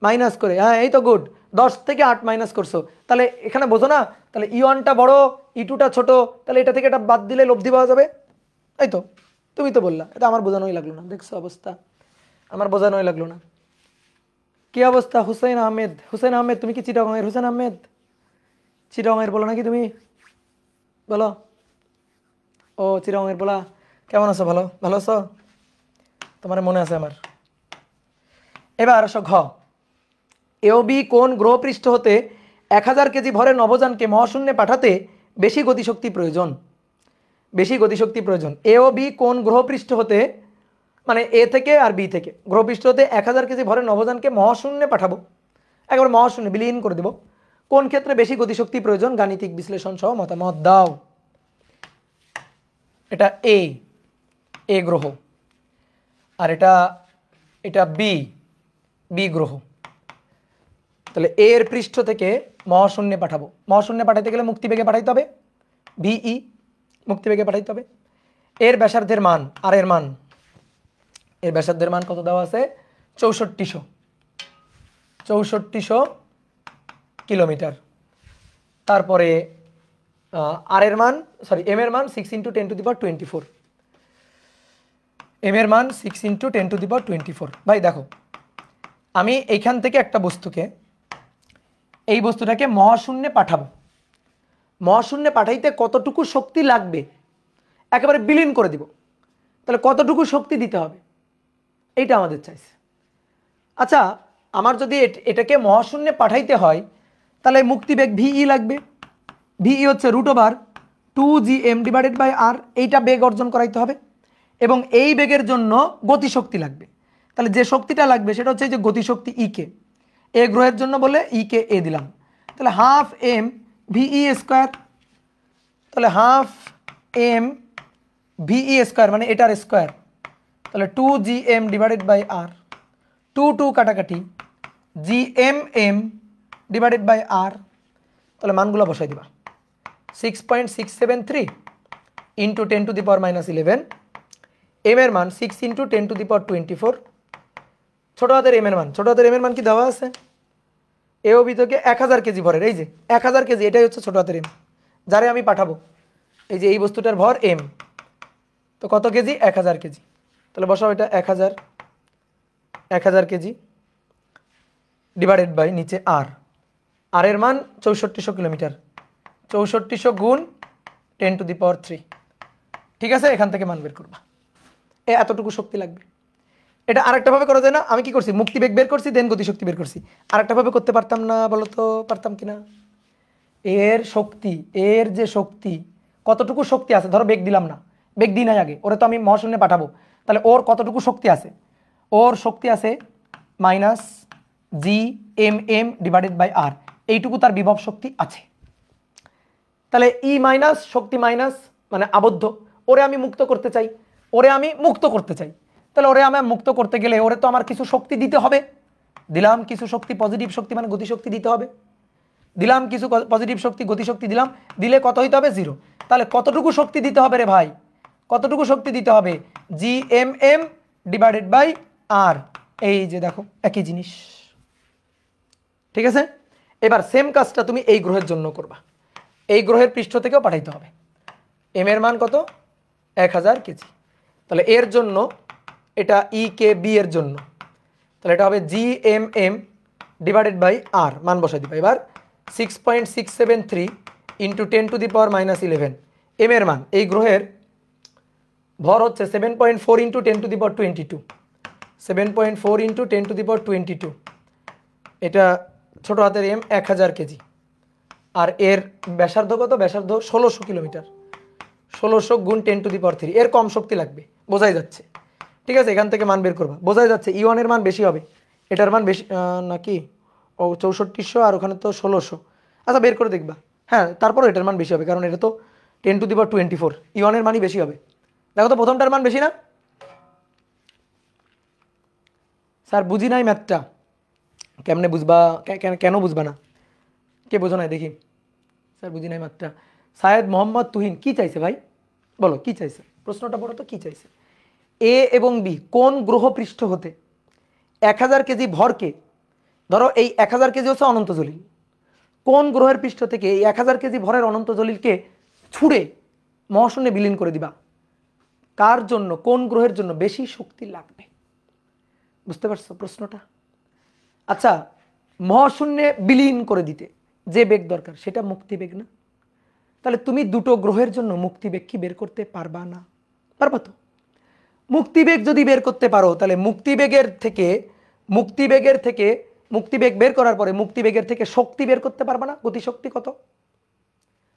মাইনাস করে। হ্যাঁ এই তো গুড, 10 থেকে 8 মাইনাস করছো। তাহলে এখানে বোঝো না, তাহলে E1টা বড় E2টা ছোট, তাহলে এটা থেকে এটা বাদ দিলে লব্ধি পাওয়া যাবে। এই তো তুমি তো বললা, এটা আমার বোঝানোই লাগলো না। দেখছো অবস্থা, আমার বোঝানোই লাগলো না। কি অবস্থা? হুসেন আহমেদ, হুসেন আহমেদ তুমি কি চিটাগংয়ের? হুসেন আহমেদ চিটাগংয়ের বলো নাকি তুমি? বলো। ও চিটাগংয়ের বলা। কেমন আছো? ভালো, ভালো আছো? তোমার মনে আছে আমার। এবার আসো ঘ। এওবি কোন গ্রহপৃষ্ঠ হতে 1000 কেজি ভরের নভোযানকে মহাশূন্যে পাঠাতে বেশি গতিশক্তি প্রয়োজন? বেশি গতিশক্তি প্রয়োজন। এওবি কোন গ্রহপৃষ্ঠ হতে, মানে এ থেকে আর বি থেকে, গ্রহপৃষ্ঠ হতে 1000 কেজি ভরের নভোযানকে মহাশূন্যে পাঠাবো, একেবারে মহাশূন্যে বিলীন করে দেব। কোন ক্ষেত্রে বেশি গতিশক্তি প্রয়োজন? গাণিতিক বিশ্লেষণ সহ মতামত দাও। এটা এ, এ গ্রহ, আর এটা এটা বি, বি গ্রহ। তাহলে এর পৃষ্ঠ থেকে মহাশূন্যে পাঠাবো। মহাশূন্যে পাঠাইতে গেলে মুক্তিবেগে পাঠাইতে হবে, ভিই, মুক্তিবেগে পাঠাইতে হবে। এর ব্যাসার্ধের মান, আর এর মান, এর ব্যাসার্ধের মান কত দেওয়া আছে? 6400 কিলোমিটার। তারপরে আর এর মান, সরি এম এর মান 6 × 10⁻²৪। এম এর মান 6 × 10⁻²৪। ভাই দেখো, আমি এইখান থেকে একটা বস্তুকে, এই বস্তুটাকে মহাশূন্যে পাঠাবো। মহাশূন্যে পাঠাইতে কতটুকু শক্তি লাগবে একেবারে বিলীন করে দিব। তাহলে কতটুকু শক্তি দিতে হবে এইটা আমাদের চাইছে। আচ্ছা, আমার যদি এটাকে মহাশূন্যে পাঠাইতে হয় তাহলে মুক্তিবেগ ভিই লাগবে। ভিই হচ্ছে √2gm/r। এইটা বেগ অর্জন করাইতে হবে এবং এই বেগের জন্য গতিশক্তি লাগবে। তাহলে যে শক্তিটা লাগবে সেটা হচ্ছে এই যে গতিশক্তি ইকে। এ গ্রহের জন্য বলে ইকে এ দিলাম। তাহলে ½ m/v² তাহলে ½ m/v², মানে এটার স্কোয়ার। তাহলে 2gm/r, 2 কাটাকাটি gmm/r। তাহলে মানগুলো বসাই দিবা। 6.673 × 10⁻11। এম এর মান 6 × 10⁻24। ছোট হাতের এম এর মান, ছোট হাতের এম এর মান কি দেওয়া আছে? এওবি থেকে 1000 কেজি ভরের, এই যে 1000 কেজি, এটাই হচ্ছে ছোট হাতের এম, যারে আমি পাঠাবো। এই যে এই বস্তুটার ভর এম, তো কত কেজি? 1000 কেজি। তাহলে বসাও এটা 1000 কেজি ডিভাইডেড বাই নিচে আর, আর এর মান 6400 কিলোমিটার। 6400 গুণ 10⁻3। ঠিক আছে, এখান থেকে মান বের করবা। এতটুকু শক্তি লাগবে। এটা আরেকটা ভাবে করা যায় না? আমি কি করছি? মুক্তিবেগ বের করছি, দেন গতিশক্তি বের করছি। আরেকটা ভাবে করতে পারতাম না? বলো তো পারতাম কিনা? এর শক্তি, এর যে শক্তি, কতটুকু শক্তি আছে, ধরো বেগ দিলাম না, বেগ দিই নাই আগে, ওরে তো আমি মহাশূন্যে পাঠাবো, তাহলে ওর কতটুকু শক্তি আছে? ওর শক্তি আছে -gmm/r, এইটুকু তার বিভব শক্তি আছে। তাহলে ই মাইনাস শক্তি মাইনাস, মানে আবদ্ধ। ওরে আমি মুক্ত করতে চাই, ওরে আমি মুক্ত করতে চাই, তাহলে ওরে আমি মুক্ত করতে গেলে ওরে তো আমার কিছু শক্তি দিতে হবে। দিলাম কিছু শক্তি, পজিটিভ শক্তি মানে গতিশক্তি দিতে হবে। দিলাম কিছু পজিটিভ শক্তি, গতিশক্তি দিলাম, দিলে কত হইতে হবে? 0। তাহলে কতটুকু শক্তি দিতে হবে রে ভাই? কতটুকু শক্তি দিতে হবে? gmm/r। এই যে দেখো একই জিনিস। ঠিক আছে, এবার সেম কাজটা তুমি এই গ্রহের জন্য করবা। এই গ্রহের পৃষ্ঠ থেকেও পাঠাইতে হবে। এম এর মান কত? 1000 কেজি। তাহলে এর জন্য এটা ই কে বি এর জন্য, তাহলে এটা হবে gmm/r, মান বসাই দিবা। এবার 6.673 × 10⁻11। এম এর মান, এই গ্রহের ভর হচ্ছে 7.4 × 10⁻22। 7.4 × 10⁻22। এটা ছোট হাতের এম, 1000 কেজি। আর এর ব্যাসার্ধ কত? ব্যাসার্ধ 1600 কিলোমিটার। 1600 গুণ 10⁻3। এর কম শক্তি লাগবে, বোঝাই যাচ্ছে। ঠিক আছে, এখান থেকে মান বের করবা, বোঝাই যাচ্ছে E1 এর মান বেশি হবে, এটার মান বেশি নাকি? ও 6400 আর ওখানে তো 1600। আচ্ছা বের করে দেখবা। হ্যাঁ, তারপরও এটার মান বেশি হবে, কারণ এটা তো 10⁻24। E1 এর মানই বেশি হবে। দেখো তো প্রথমটার মান বেশি না? স্যার বুঝি নাই ম্যাথটা। কেমনে বুঝবা? কেন বুঝবা না? কে বোঝো নাই দেখি? স্যার বুঝি নাই ম্যাথটা। সায়েদ মোহাম্মদ তুহিন কি চাইছে ভাই? বলো কি চাইছে? প্রশ্নটা বলো তো কি চাইছে? এ এবং বি কোন গ্রহ পৃষ্ঠ হতে 1000 কেজি ভরকে, ধরো এই 1000 কেজি হচ্ছে অনন্ত জলিল, কোন গ্রহের পৃষ্ঠ থেকে এই 1000 কেজি ভরের অনন্ত জলিলকে ছুঁড়ে মহাশূন্যে বিলীন করে দিবা, কার জন্য, কোন গ্রহের জন্য বেশি শক্তি লাগবে? বুঝতে পারছো প্রশ্নটা? আচ্ছা, মহাশূন্যে বিলীন করে দিতে যে বেগ দরকার সেটা মুক্তিবেগ না? তাহলে তুমি দুটো গ্রহের জন্য মুক্তিবেগ কি বের করতে পারবা না? পারবা তো। মুক্তিবেগ যদি বের করতে পারো তাহলে মুক্তিবেগ বের করার পরে মুক্তিবেগের থেকে শক্তি বের করতে পারবা না? গতিশক্তি কত?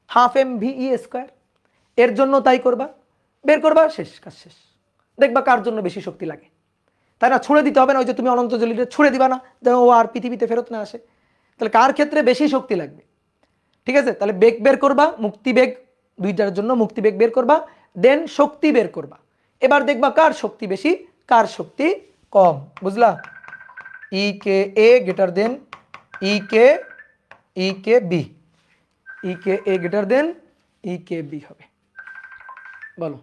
½ mv² এর জন্য তাই করবা, বের করবা, শেষ, কাজ শেষ। দেখবা কার জন্য বেশি শক্তি লাগে, তাই না? ছুঁড়ে দিতে হবে না, ওই যে তুমি অনন্ত জলিলে ছুঁড়ে দিবা না যেন ও আর পৃথিবীতে ফেরত না আসে। তাহলে কার ক্ষেত্রে বেশি শক্তি লাগবে? ঠিক আছে, তাহলে বেগ বের করবা, মুক্তিবেগ, দুইটার জন্য মুক্তিবেগ বের করবা, দেন শক্তি বের করবা। এবার দেখবা কার শক্তি বেশি, কার শক্তি কম। বুঝলা? ই কে এ গ্রেটার দেন ই কে বি, ই কে এ গ্রেটার দেন ই কে বি হবে। বলো।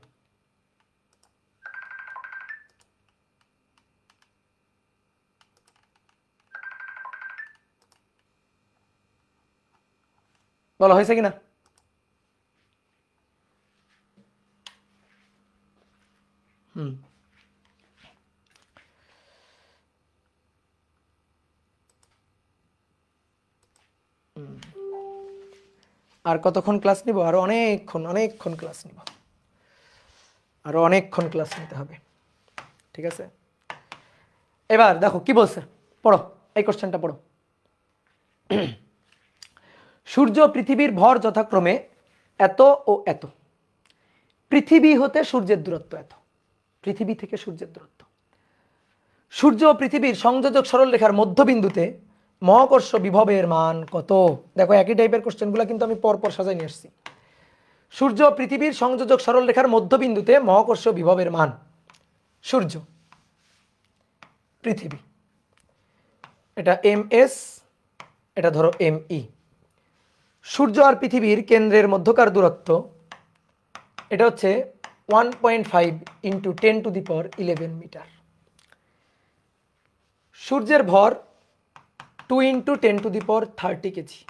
বলো হয়েছে কিনা? আর কতক্ষণ ক্লাস নিব? আরো অনেকক্ষণ ক্লাস নিব, আরো অনেকক্ষণ ক্লাস নিতে হবে। ঠিক আছে, এবার দেখো কি বলছে, পড়ো এই কোশ্চেনটা পড়ো। সূর্য পৃথিবীর ভর যথাক্রমে এত ও এত। পৃথিবী হতে সূর্যের দূরত্ব এত, পৃথিবী থেকে সূর্যের দূরত্ব। সূর্য ও পৃথিবীর সংযোজক সরলরেখার মধ্যবিন্দুতে মহাকর্ষ বিভবের মান কত? দেখো একই টাইপের কোশ্চেনগুলো কিন্তু আমি পরপর সাজাই নিয়ে আসছি। সূর্য ও পৃথিবীর সংযোজক সরলরেখার মধ্যবিন্দুতে মহাকর্ষ বিভবের মান, সূর্য, পৃথিবী, এটা ms, এটা ধরো me। সূর্য আর পৃথিবীর কেন্দ্রের মধ্যকার দূরত্ব এটা হচ্ছে 1.5 × 10⁻11 মিটার। সূর্যের ভর 2 × 10⁻30 কেজি,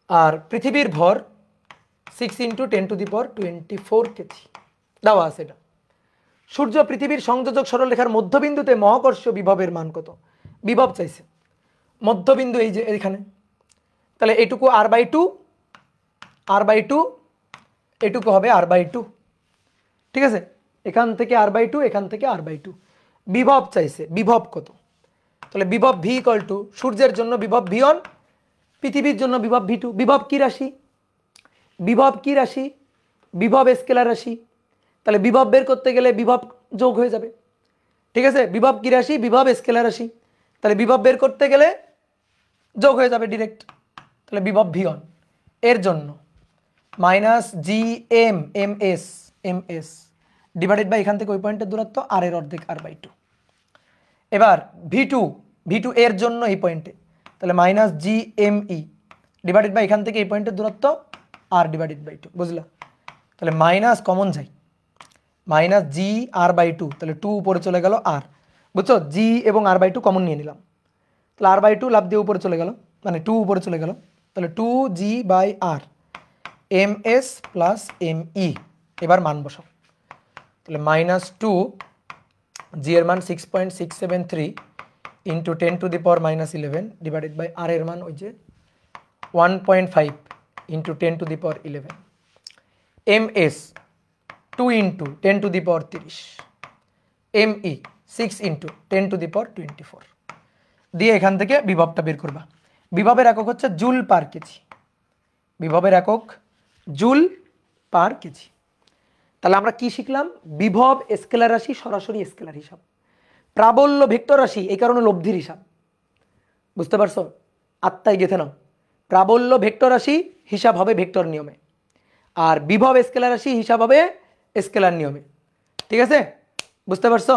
আর পৃথিবীর ভর 6 × 10⁻24 কেজি দেওয়া আছে। এটা সূর্য পৃথিবীর সংযোজক সরলরেখার মধ্যবিন্দুতে মহাকর্ষ বিভবের মান কত? বিভব চাইছে, মধ্যবিন্দু এই যে এখানে, তাহলে এইটুকু r/2, এটুকু হবে r/2। ঠিক আছে, এখান থেকে r/2, এখান থেকে r/2। বিভব চাইছে, বিভব কত? তাহলে বিভব v = সূর্যের জন্য বিভব v1, পৃথিবীর জন্য বিভব v2। বিভব কি রাশি? বিভব স্কেলার রাশি। তাহলে বিভব বের করতে গেলে বিভব যোগ হয়ে যাবে। ঠিক আছে, বিভব কি রাশি? বিভব স্কেলার রাশি। তাহলে বিভব বের করতে গেলে যোগ হয়ে যাবে ডিরেক্ট। তাহলে বিভব v1 এর জন্য -gm/ms ডিভাইডেড বাই এখান থেকে ওই পয়েন্টের দূরত্ব r এর অর্ধেক r/2। এবার v2 এর জন্য এই পয়েন্টে, তাহলে -gme ডিভাইডেড বাই এখান থেকে এই পয়েন্টের দূরত্ব r/2। বুঝলা? তাহলে মাইনাস কমন যাই, -gr/2, তাহলে 2 উপরে চলে গেল r। বুঝছো? g এবং r/2 কমন নিয়ে নিলাম, তাহলে r/2 লাভ দিয়ে উপরে চলে গেল, মানে 2 উপরে চলে গেল, তাহলে 2g/r ms + me। এবার মান বসাও, তাহলে -2 g এর মান 6.673 × 10⁻11 ডিভাইডেড বাই r এর মান ওই যে 1.5 × 10⁻11, ms 2 × 10⁻30, me 6 × 10⁻24 দিয়ে এখান থেকে বিভবটা বের করবা। বিভবের একক হচ্ছে জুল পার কেজি, বিভবের একক জুল পার কেজি। তাহলে আমরা কি শিখলাম? বিভব স্কেলার রাশি, সরাসরি স্কেলার হিসাব। প্রাবল্য ভেক্টর রাশি, এই কারণে লব্ধির হিসাব। বুঝতে পারছো? আত্মায় গেঁথে নাও, প্রাবল্য ভেক্টর রাশি হিসাব হবে ভেক্টর নিয়মে, আর বিভব স্কেলার রাশি হিসাব হবে স্কেলার নিয়মে। ঠিক আছে, বুঝতে পারছো?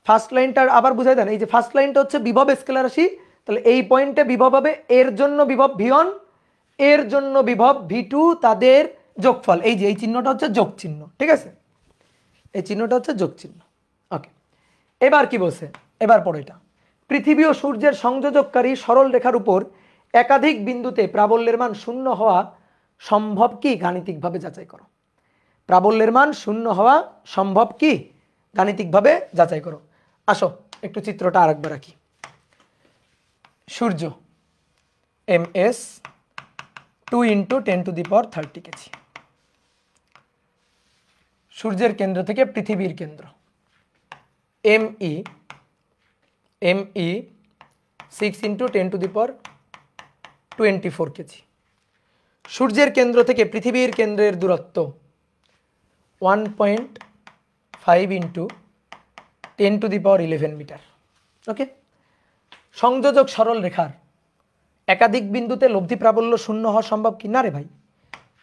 ফার্স্ট লাইনটা আবার বুঝাই দেন। এই যে ফার্স্ট লাইনটা হচ্ছে বিভব স্কেলার রাশি, তাহলে এই পয়েন্টে বিভব হবে, এর জন্য বিভব v1, এর জন্য বিভব v2, তাদের যোগফল। এই যে এই চিহ্নটা হচ্ছে যোগ চিহ্ন। ঠিক আছে, এই চিহ্নটা হচ্ছে যোগ চিহ্ন। ওকে, এবার কি বলছে, এবার পড়ো এটা। পৃথিবী ও সূর্যের সংযোজককারী সরল রেখার উপর একাধিক বিন্দুতে প্রাবল্যের মান শূন্য হওয়া সম্ভব কি গাণিতিকভাবে যাচাই করো। প্রাবল্যের মান শূন্য হওয়া সম্ভব কি গাণিতিকভাবে যাচাই করো। আসো একটু চিত্রটা আরেকবার রাখি। সূর্য ms 2 × 10⁻30 কেজি। সূর্যের কেন্দ্র থেকে পৃথিবীর কেন্দ্র me 6 × 10⁻24 কেজি। সূর্যের কেন্দ্র থেকে পৃথিবীর কেন্দ্রের দূরত্ব 1.5 × 10⁻11 মিটার। ওকে, সংযোজক সরল রেখার একাধিক বিন্দুতে লব্ধি প্রাবল্য শূন্য হওয়া সম্ভব কি না রে ভাই।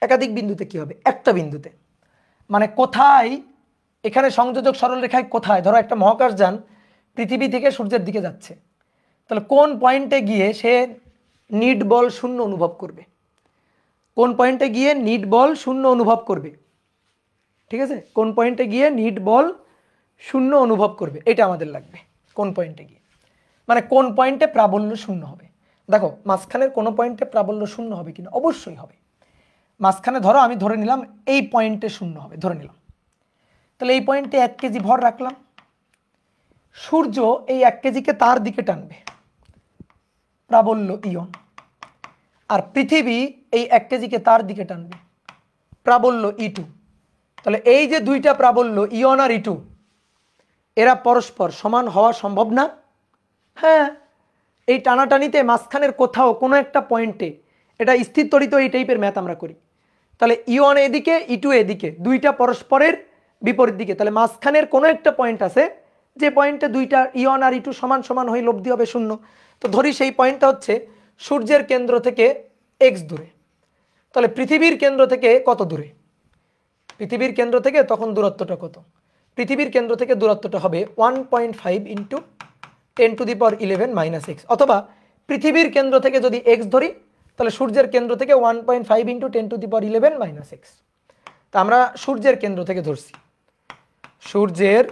একাধিক বিন্দুতে কি হবে, একটা বিন্দুতে মানে কোথায়, এখানে সংযোজক সরল রেখায় কোথায়, ধরো একটা মহাকাশযান পৃথিবী থেকে সূর্যের দিকে যাচ্ছে, তাহলে কোন পয়েন্টে গিয়ে সে নিট বল শূন্য অনুভব করবে, কোন পয়েন্টে গিয়ে নিট বল শূন্য অনুভব করবে, ঠিক আছে, কোন পয়েন্টে গিয়ে নিট বল শূন্য অনুভব করবে, এটা আমাদের লাগবে। কোন পয়েন্টে গিয়ে মানে কোন পয়েন্টে প্রাবল্য শূন্য হবে। দেখো মাঝখানের কোনো পয়েন্টে প্রাবল্য শূন্য হবে কিনা, অবশ্যই হবে। মাঝখানে ধরো আমি ধরে নিলাম এই পয়েন্টে শূন্য হবে, ধরে নিলাম, তাহলে এই পয়েন্টে 1 কেজি ভর রাখলাম। সূর্য এই 1 কেজিকে তার দিকে টানবে, প্রাবল্য ইয়ন, আর পৃথিবী এই 1 কেজিকে তার দিকে টানবে, প্রাবল্য E2। তাহলে এই যে দুইটা প্রাবল্য ইয়ন আর E2, এরা পরস্পর সমান হওয়া সম্ভব না। হ্যাঁ, এই টানাটানিতে মাঝখানের কোথাও কোনো একটা পয়েন্টে, এটা স্থির ত্বরিত এই টাইপের ম্যাথ আমরা করি, তাহলে ইয়ন এদিকে E2 এদিকে, দুইটা পরস্পরের বিপরীত দিকে, তাহলে মাঝখানের কোনো একটা পয়েন্ট আছে যে পয়েন্টে দুইটা ইয়ন আর E2 সমান সমান হয়ে লব্ধি হবে শূন্য। তো ধরি সেই পয়েন্টটা হচ্ছে সূর্যের কেন্দ্র থেকে x দূরে, তাহলে পৃথিবীর কেন্দ্র থেকে কত দূরে, পৃথিবীর কেন্দ্র থেকে তখন দূরত্বটা কত, পৃথিবীর কেন্দ্র থেকে দূরত্বটা হবে 1.5 × 10⁻11 - x, অথবা পৃথিবীর কেন্দ্র থেকে যদি x ধরি তাহলে সূর্যের কেন্দ্র থেকে 1.5 × 10⁻11 - x। তা আমরা সূর্যের কেন্দ্র থেকে ধরছি, সূর্যের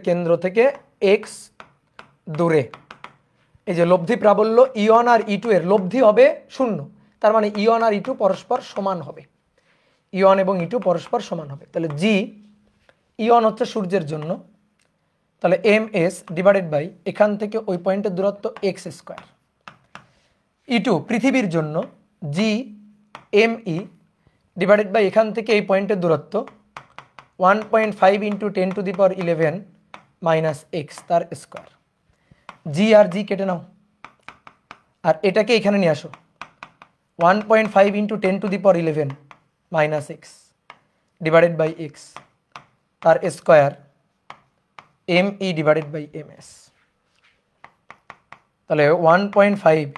কেন্দ্র থেকে x দূরে এই যে লব্ধি প্রাবল্য ইয়ন আর E2 এর লব্ধি হবে শূন্য, তার মানে ইয়ন আর E2 পরস্পর সমান হবে, ইয়ন এবং E2 পরস্পর সমান হবে। তাহলে g ইয়ন হচ্ছে সূর্যের জন্য, তাহলে ms ডিভাইডেড বাই এখান থেকে ওই পয়েন্টের দূরত্ব x²। E2 পৃথিবীর জন্য g me ডিভাইডেড বাই এখান থেকে এই পয়েন্টের দূরত্ব 1.5 × 10⁻11 - x তার স্কোয়ার। জি আর জি কেটে নাও, আর এটাকে এখানে নিয়ে আসো, 1.5 × 10⁻11 - x ডিভাইডেড বাই x তার square me divided by ms। তাহলে 1.5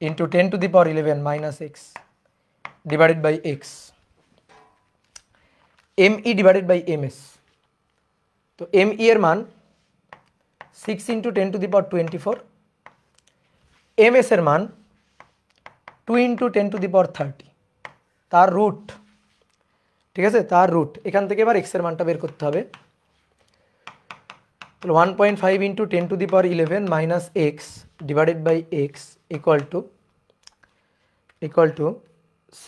× 10⁻11 - x divided by x me divided by ms। তো me এর মান 6 × 10⁻24, ms এর মান 2 × 10⁻30, তার রুট, ঠিক আছে, তার রুট। এখান থেকে এবার x এর মানটা বের করতে হবে। তাহলে 1.5 × 10⁻11 - x divided by x equal to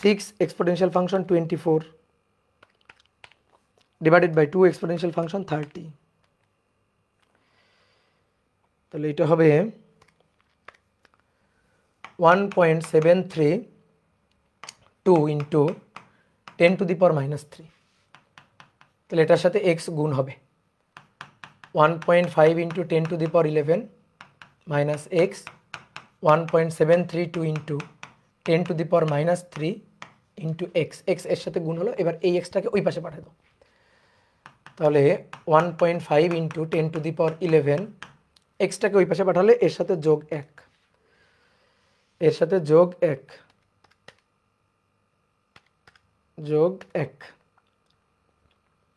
6 exponential function 24 divided by 2 exponential function 30। তাহলে এটা হবে 1.732 × 10⁻³ তাহলে এটার সাথে x গুণ হবে 1.5 × 10⁻11 - x 1.732 × 10⁻³ x, x এর সাথে গুণ হলো। এবার এই xটাকে ওই পাশে পাঠিয়ে দাও, তাহলে 1.5 × 10⁻11 এক্সটাকে ওই পাশে পাঠালে এর সাথে যোগ 1, এর সাথে যোগ 1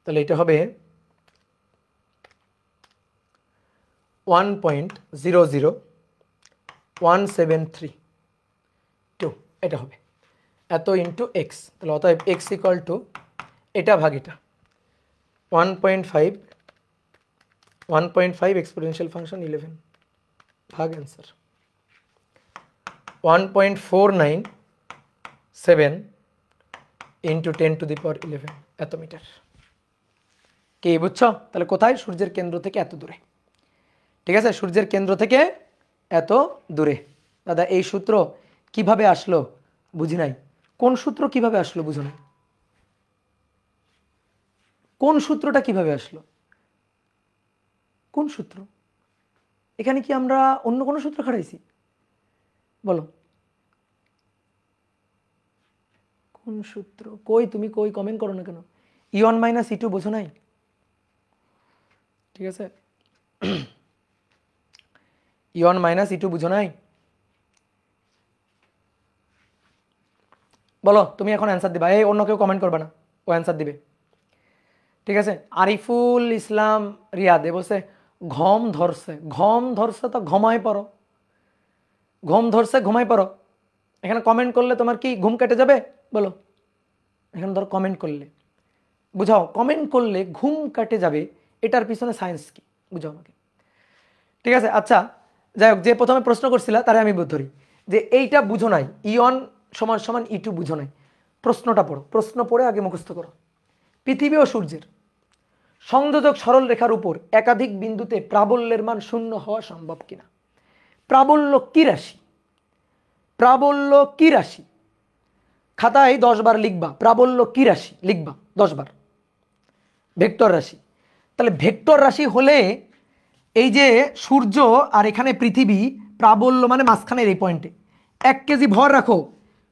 তাহলে এটা হবে 1.00173 এটা হবে। এত ইন্টু এক্স, তাহলে অতএব এক্স ইকুয়াল টু এটা ভাগ এটা 1.5 এক্সপোনেনশিয়াল ফাংশন 11 ভাগ অ্যান্সার 1.497 ইন্টু 10⁻11 এত মিটার। কি বুঝছো? তাহলে কোথায়? সূর্যের কেন্দ্র থেকে এত দূরে। ঠিক আছে, সূর্যের কেন্দ্র থেকে এত দূরে। দাদা এই সূত্র কিভাবে আসলো বুঝি নাই। কোন সূত্র কিভাবে আসলো বুঝো নাই? কোন সূত্রটা কিভাবে আসলো? কোন সূত্র? এখানে কি আমরা অন্য কোনো সূত্র খাটাইছি? বলো কোন সূত্র? কই তুমি কই কমেন্ট করো না কেন? E1 মাইনাস E2 বোঝো নাই? ঠিক আছে, E1 মাইনাস E2 বুঝো নাই? বলো তুমি এখন অ্যান্সার দিবা, এই অন্য কেউ কমেন্ট করবে না, ও অ্যান্সার দিবে। ঠিক আছে, আরিফুল ইসলাম রিয়াদে বলছে ঘম ধরছে। ঘম ধরছে তো ঘুমায় পড়ো, ঘুম ধরছে ঘুমায় পড়ো। এখানে কমেন্ট করলে তোমার কি ঘুম কেটে যাবে? বলো, এখানে ধর কমেন্ট করলে বুঝাও, কমেন্ট করলে ঘুম কাটে যাবে, এটার পিছনে সায়েন্স কি বুঝাও আমাকে। ঠিক আছে, আচ্ছা যাই হোক, যে প্রথমে প্রশ্ন করছিল তারে আমি ধরি যে এইটা বুঝো নাই, E1 সমান সমান E2 বুঝো নাই। প্রশ্নটা পড়ো, প্রশ্ন পড়ে আগে মুখস্থ করো। পৃথিবী ও সূর্যের সংযোজক সরল রেখার উপর একাধিক বিন্দুতে প্রাবল্যের মান শূন্য হওয়া সম্ভব কিনা। প্রাবল্য কি রাশি? প্রাবল্য কি রাশি? খাতায় 10 বার লিখবা প্রাবল্য কি রাশি, লিখবা 10 বার। ভেক্টর রাশি। তাহলে ভেক্টর রাশি হলে এই যে সূর্য আর এখানে পৃথিবী, প্রাবল্য মানে মাঝখানের এই পয়েন্টে 1 কেজি ভর রাখো,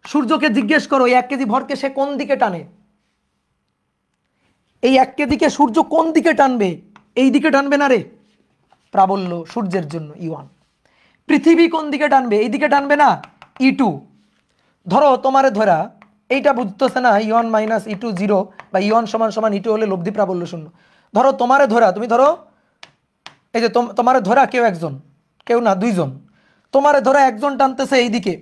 সূর্যকে জিজ্ঞেস করো এই 1 কেজি ভরকে সে কোন দিকে টানে। এই 1 কেজিকে সূর্য কোন দিকে টানবে? এই দিকে টানবে না রে, প্রাবল্য সূর্যের জন্য E1। পৃথিবী কোন দিকে টানবে? এই দিকে টানবে না, E2। ধরো তোমারে ধরা এইটা বুঝতেছে না, E1 মাইনাস E2 0 বা E1 সমান সমান E2 হলে লব্ধি প্রাবল্য শূন্য। ধরো তোমারে ধরা, তুমি ধরো এই যে তোমারে ধরা কেউ একজন, কেউ না দুইজন, তোমারে ধরা একজন টানতেছে এইদিকে,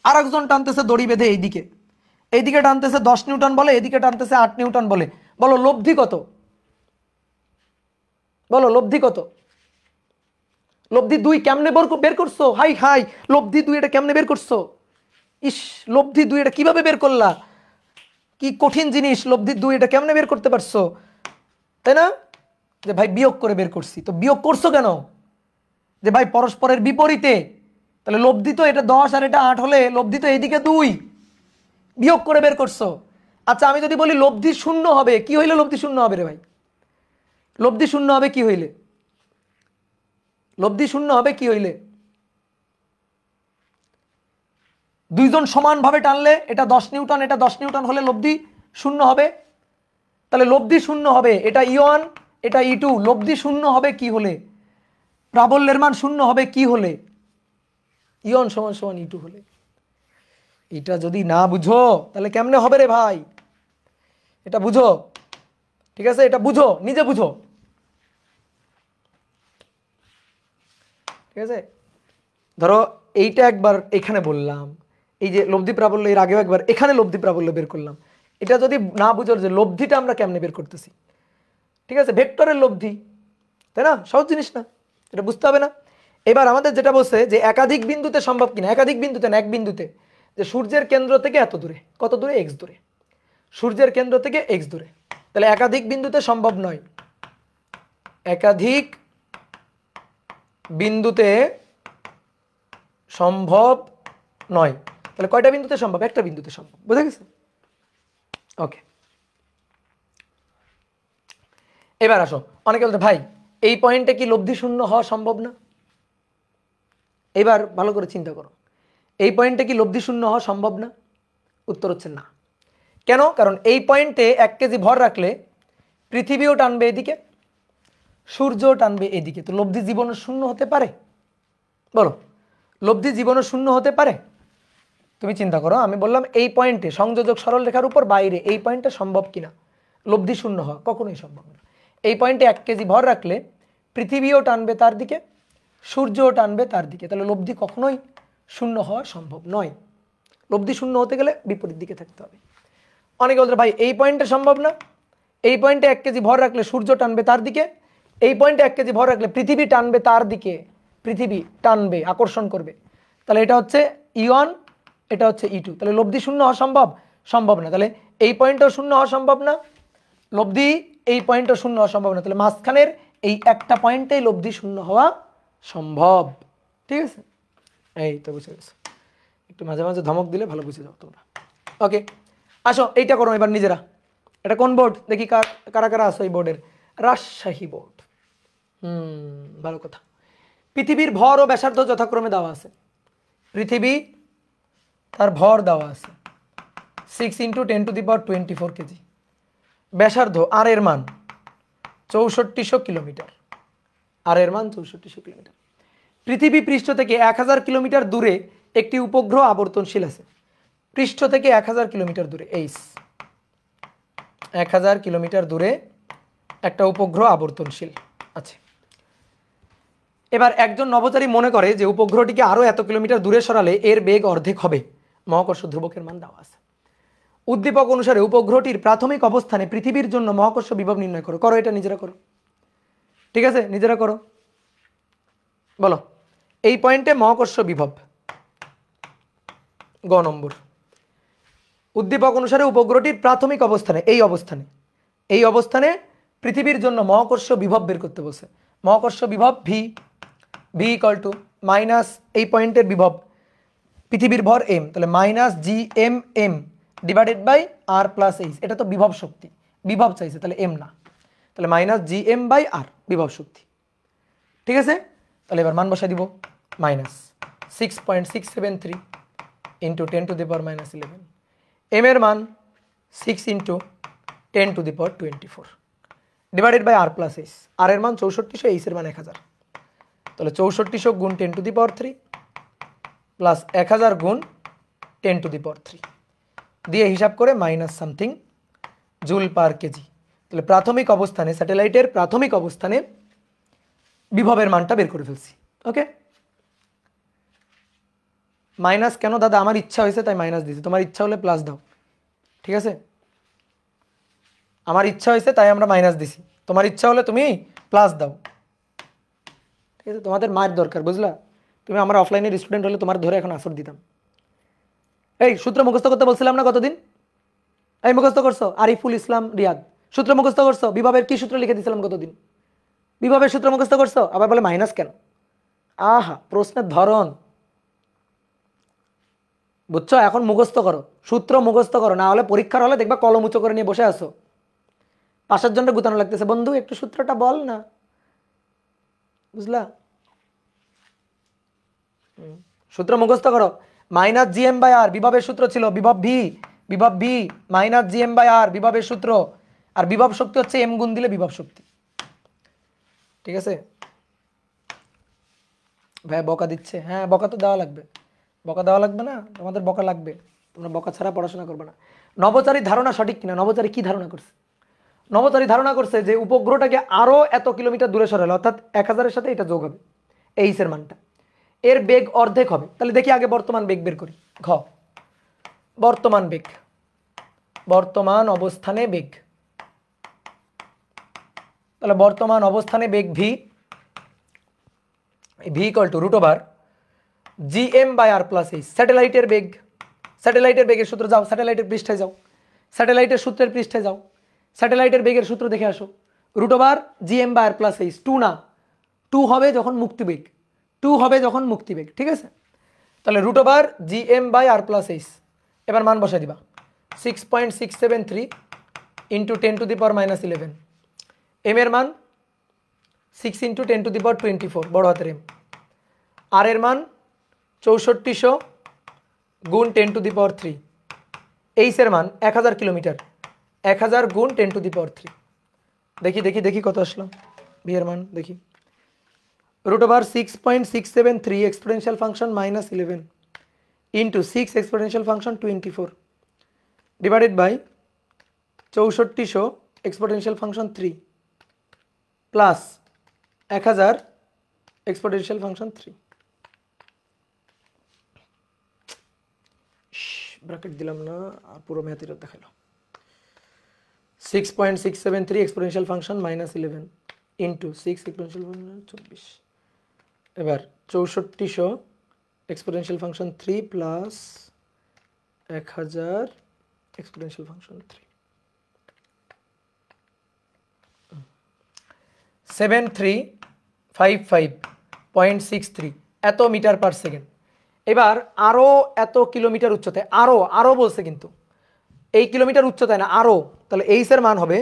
আর একজন টানতেছে দড়ি বেঁধে এইদিকে। এইদিকে টানতেছে 10 নিউটন বলে, এদিকে টানতেছে 8 নিউটন বলে। বলো লব্ধি কত? বলো লব্ধি কত? লব্ধি 2 কেমনে বের করছো? হাই হাই, লব্ধি 2 এটা কেমনে বের করছো? ইস, লব্ধি 2 এটা কিভাবে বের করলা? কি কঠিন জিনিস, লব্ধি 2 এটা কেমনে বের করতে পারছো? তাই না? যে ভাই বিয়োগ করে বের করছি। তো বিয়োগ করছো কেন? যে ভাই পরস্পরের বিপরীতে, তাহলে লব্ধি তো এটা 10 আর এটা 8 হলে লব্ধি তো এইদিকে 2, বিয়োগ করে বের করছো। আচ্ছা আমি যদি বলি লব্ধি শূন্য হবে, কি হইলে লব্ধি শূন্য হবে রে ভাই? লব্ধি শূন্য হবে কি হইলে? লব্ধি শূন্য হবে কি হইলে? দুইজন সমানভাবে টানলে, এটা 10 নিউটন এটা 10 নিউটন হলে লব্ধি শূন্য হবে। তাহলে লব্ধি শূন্য হবে, এটা E1 এটা E2, লব্ধি শূন্য হবে কি হলে? প্রাবল্যের মান শূন্য হবে কি হলে? E1 সমান সমান E2 হলে। এটা যদি না বুঝো তাহলে কেমনে হবে রে ভাই? এটা বুঝো, ঠিক আছে, এটা বুঝো, নিজে বুঝো। ঠিক আছে, ধরো এইটা একবার এখানে বললাম, এই যে লব্ধি প্রাবল্য, এর আগেও একবার এখানে লব্ধি প্রাবল্য বের করলাম। এটা যদি না বুঝো যে লব্ধিটা আমরা কেমনে বের করতেছি, ঠিক আছে, ভেক্টরের লব্ধি, তাই না? সহজ জিনিস না, এটা বুঝতে হবে না? এবার আমাদের যেটা বলছে যে একাধিক বিন্দুতে সম্ভব কিনা, একাধিক বিন্দুতে না, এক বিন্দুতে, যে সূর্যের কেন্দ্র থেকে এত দূরে, কত দূরে? X দূরে, সূর্যের কেন্দ্র থেকে X দূরে। তাহলে একাধিক বিন্দুতে সম্ভব নয়, একাধিক বিন্দুতে সম্ভব নয়। তাহলে কয়টা বিন্দুতে সম্ভব? একটা বিন্দুতে সম্ভব। বুঝা গেছে? ওকে, এবার আসো, অনেকে বলতে ভাই এই পয়েন্টে কি লব্ধি শূন্য হওয়া সম্ভব না? এবার ভালো করে চিন্তা করো, এই পয়েন্টে কি লব্ধি শূন্য হওয়া সম্ভব না? উত্তর হচ্ছে না। কেন? কারণ এই পয়েন্টে 1 কেজি ভর রাখলে পৃথিবীও টানবে এদিকে, সূর্যও টানবে এদিকে। তো লব্ধি জীবনে শূন্য হতে পারে? বলো, লব্ধি জীবনে শূন্য হতে পারে? তুমি চিন্তা করো, আমি বললাম এই পয়েন্টে সংযোজক সরল রেখার উপর বাইরে এই পয়েন্টে সম্ভব কিনা লব্ধি শূন্য হওয়া? কখনোই সম্ভব না। এই পয়েন্টে 1 কেজি ভর রাখলে পৃথিবীও টানবে তার দিকে, সূর্যও টানবে তার দিকে। তাহলে লব্ধি কখনোই শূন্য হওয়া সম্ভব নয়। লব্ধি শূন্য হতে গেলে বিপরীত দিকে থাকতে হবে। অনেকে বলতে ভাই এই পয়েন্টে সম্ভব না, এই পয়েন্টে 1 কেজি ভর রাখলে সূর্য টানবে তার দিকে, এই পয়েন্টে 1 কেজি ভর রাখলে পৃথিবী টানবে তার দিকে, পৃথিবী টানবে, আকর্ষণ করবে। তাহলে এটা হচ্ছে E1, এটা হচ্ছে E2। তাহলে লব্ধি শূন্য হওয়া সম্ভব? সম্ভব না। তাহলে এই পয়েন্টও শূন্য হওয়া সম্ভব না, লব্ধি এই পয়েন্টও শূন্য হওয়া সম্ভব না। তাহলে মাঝখানের এই একটা পয়েন্টেই লব্ধি শূন্য হওয়া সম্ভব। ঠিক আছে, এই তো বুঝে গেছো। একটু মাঝে মাঝে ধমক দিলে ভালো বুঝে যাও তোমরা। ওকে, আসো এইটা করো এবার নিজেরা। এটা কোন বোর্ড দেখি, কারা কারা আসো এই বোর্ডের? রাজশাহী বোর্ড। ভালো কথা। পৃথিবীর ভর ও ব্যাসার্ধ যথাক্রমে দেওয়া আছে। পৃথিবী তার ভর দেওয়া আছে 6 × 10⁻24 কেজি। ব্যাসার্ধ আর এর মান 6400 কিলোমিটার, আর এর মান 6400 কিলোমিটার। পৃথিবী পৃষ্ঠ থেকে 1000 কিলোমিটার দূরে একটি উপগ্রহ আবর্তনশীল আছে। পৃষ্ঠ থেকে 1000 কিলোমিটার দূরে, 1000 কিলোমিটার দূরে একটা উপগ্রহ আবর্তনশীল আছে। এবার একজন নভোচারী মনে করে যে উপগ্রহটিকে আরো এত কিলোমিটার দূরে সরালে এর বেগ অর্ধেক হবে। মহাকর্ষ ধ্রুবকের মান দেওয়া আছে। উদ্দীপক অনুসারে উপগ্রহটির প্রাথমিক অবস্থানে পৃথিবীর জন্য মহাকর্ষ বিভব নির্ণয় করো। করো এটা নিজেরা করো, ঠিক আছে, নিজেরা করো। বলো এই পয়েন্টে মহাকর্ষ বিভব গ নম্বর। উদ্দীপক অনুসারে উপগ্রহটির প্রাথমিক অবস্থানে, এই অবস্থানে পৃথিবীর জন্য মহাকর্ষ বিভব বের করতে বলছে। মহাকর্ষ বিভব ভি = মাইনাস এই পয়েন্টের বিভব, পৃথিবীর ভর m, তাহলে -GM/m / r+h। এটা তো বিভব শক্তি, বিভব চাইছে, তাহলে m না, তাহলে -GM/r বিভব শক্তি। ঠিক আছে, তাহলে এবার মান বসাই দিব। -6.673 × 10⁻11। m এর মান 6 × 10⁻24 / r+h। r এর মান 6400, h এর মান 1000। তাহলে 6400 × 10⁻3 প্লাস 1000 × 10⁻3 দিয়ে হিসাব করে minus something joule per KG. তাহলে প্রাথমিক অবস্থানে, স্যাটেলাইটের প্রাথমিক অবস্থানে বিভবের মানটা বের করে ফেলছি। ওকে, মাইনাস কেন দাদা? আমার ইচ্ছা হয়েছে তাই মাইনাস দিয়েছি, তোমার ইচ্ছা হলে প্লাস দাও। ঠিক আছে, আমার ইচ্ছা হয়েছে তাই আমরা মাইনাস দিছি, তোমার ইচ্ছা হলে তুমি প্লাস দাও। ঠিক আছে, তোমাদের মায়ের দরকার, বুঝলা? তুমি আমার অফলাইনের স্টুডেন্ট হলে তোমার ধরে এখন আসর দিতাম। এই সূত্র মুখস্থ করতে বলছিলাম না কতদিন? এই মুখস্থ করছো? আরিফুল ইসলাম রিয়াদ সূত্র মুখস্থ করছো? বিভবের কি সূত্র লিখে দিয়েছিলাম কতদিন? বিভবের সূত্র মুখস্থ করছো? আবার বলে মাইনাস কেন? আহা, প্রশ্নের ধরন বুঝছো? এখন মুখস্থ করো, সূত্র মুখস্থ করো, না হলে পরীক্ষার হলে দেখবা কলম উঁচু করে নিয়ে বসে আছো, পাশের জন্য গুতানো লাগতেছে, বন্ধু একটু সূত্রটা বল না, বুঝলা? সূত্র মুখস্থ করো। -GM/r বিভবের সূত্র ছিল, বিভব ভি -GM/r বিভবের সূত্র, আর বিভব শক্তি হচ্ছে m গুণ দিলে বিভব শক্তি। ঠিক আছে, ভাই বকা দিচ্ছে? হ্যাঁ, বকা তো দেওয়া লাগবে, বকা দেওয়া লাগবে না? তোমাদের বকা লাগবে, তোমরা বকা ছাড়া পড়াশোনা করবে না। নভোচারীর ধারণা সঠিক কিনা? নভোচারী কি ধারণা করছে? নভোচারী ধারণা করছে যে উপগ্রহটাকে আরো এত কিলোমিটার দূরে সরালে, অর্থাৎ 1000-এর সাথে এটা যোগ হবে, h এর মানটা, এর বেগ অর্ধেক হবে। তাহলে দেখি আগে বর্তমান বেগ বের করি। ঘ, বর্তমান বেগ, বর্তমান অবস্থানে বেগ। তাহলে বর্তমান অবস্থানে বেগ v = √GM/r+h। স্যাটেলাইটের বেগ, স্যাটেলাইটের বেগের সূত্র যাও, স্যাটেলাইটের পৃষ্ঠায় যাও, স্যাটেলাইটের সূত্রের পৃষ্ঠায় যাও, স্যাটেলাইটের বেগের সূত্র দেখে আসো। √GM/r+h, 2 না, 2 হবে যখন মুক্তিবেগ, 2 হবে যখন মুক্তিবেগ। ঠিক আছে, তাহলে √GM/r+h। এবার মান বসাই দিবা 6.673 × 10⁻11। m এর মান 6 × 10⁻24 বড় হাতের m, আর এর মান 6400 × 10⁻3, h এর মান 1000 কিলোমিটার, 1000 × 10⁻3। দেখি দেখি দেখি কত আসলো v এর মান, দেখি। √6.673 exponential function -11 × 6 exponential function 24 divided by 6400 exponential function 3 plus 1000 exponential function 3। Bracket দিলাম না, আর পুরো ম্যাথ এটা দেখাইলো। 6.673 exponential function -11 into 6 exponential function 24। এবার 6400 exponential function 3 plus 1000 exponential function 3। 7355.63 এত মিটার পার সেকেন্ড। এবার আরও এত কিলোমিটার উচ্চতায়, আরও বলছে কিন্তু এই কিলোমিটার উচ্চতায় না, আরও, তাহলে এইচের মান হবে,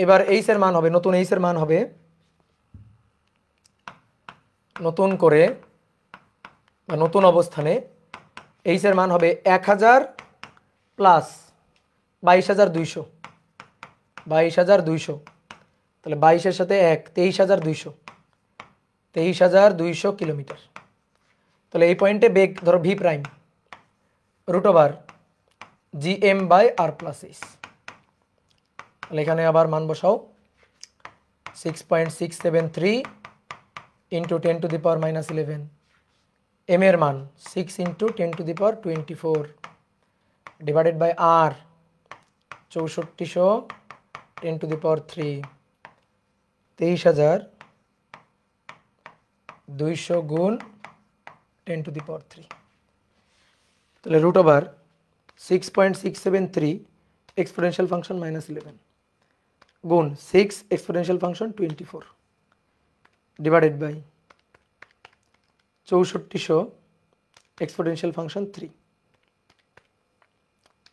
এবার এইচের মান হবে, নতুন এইচের মান হবে, নতুন করে বা নতুন অবস্থানে এইচের মান হবে 1000 প্লাস 22,200, 22,200, তাহলে 22-এর সাথে 1, 23,200, 23,200 কিলোমিটার। তাহলে এই পয়েন্টে বেগ ধরো ভি প্রাইম √/GM/r + h। তাহলে এখানে আবার মান বসাও, 6.673 ইন্টু 10⁻⁻11, এম এর মান 6 ইন্টু 10⁻24 ডিভাইডেড বাই আর 6400 10⁻3, 23,200 গুণ 10⁻3, তাহলে √6.673 এক্সপোনেনশিয়াল ফাংশন -11 গুণ 6 exponential function 24 divided by 6400 exponential function 3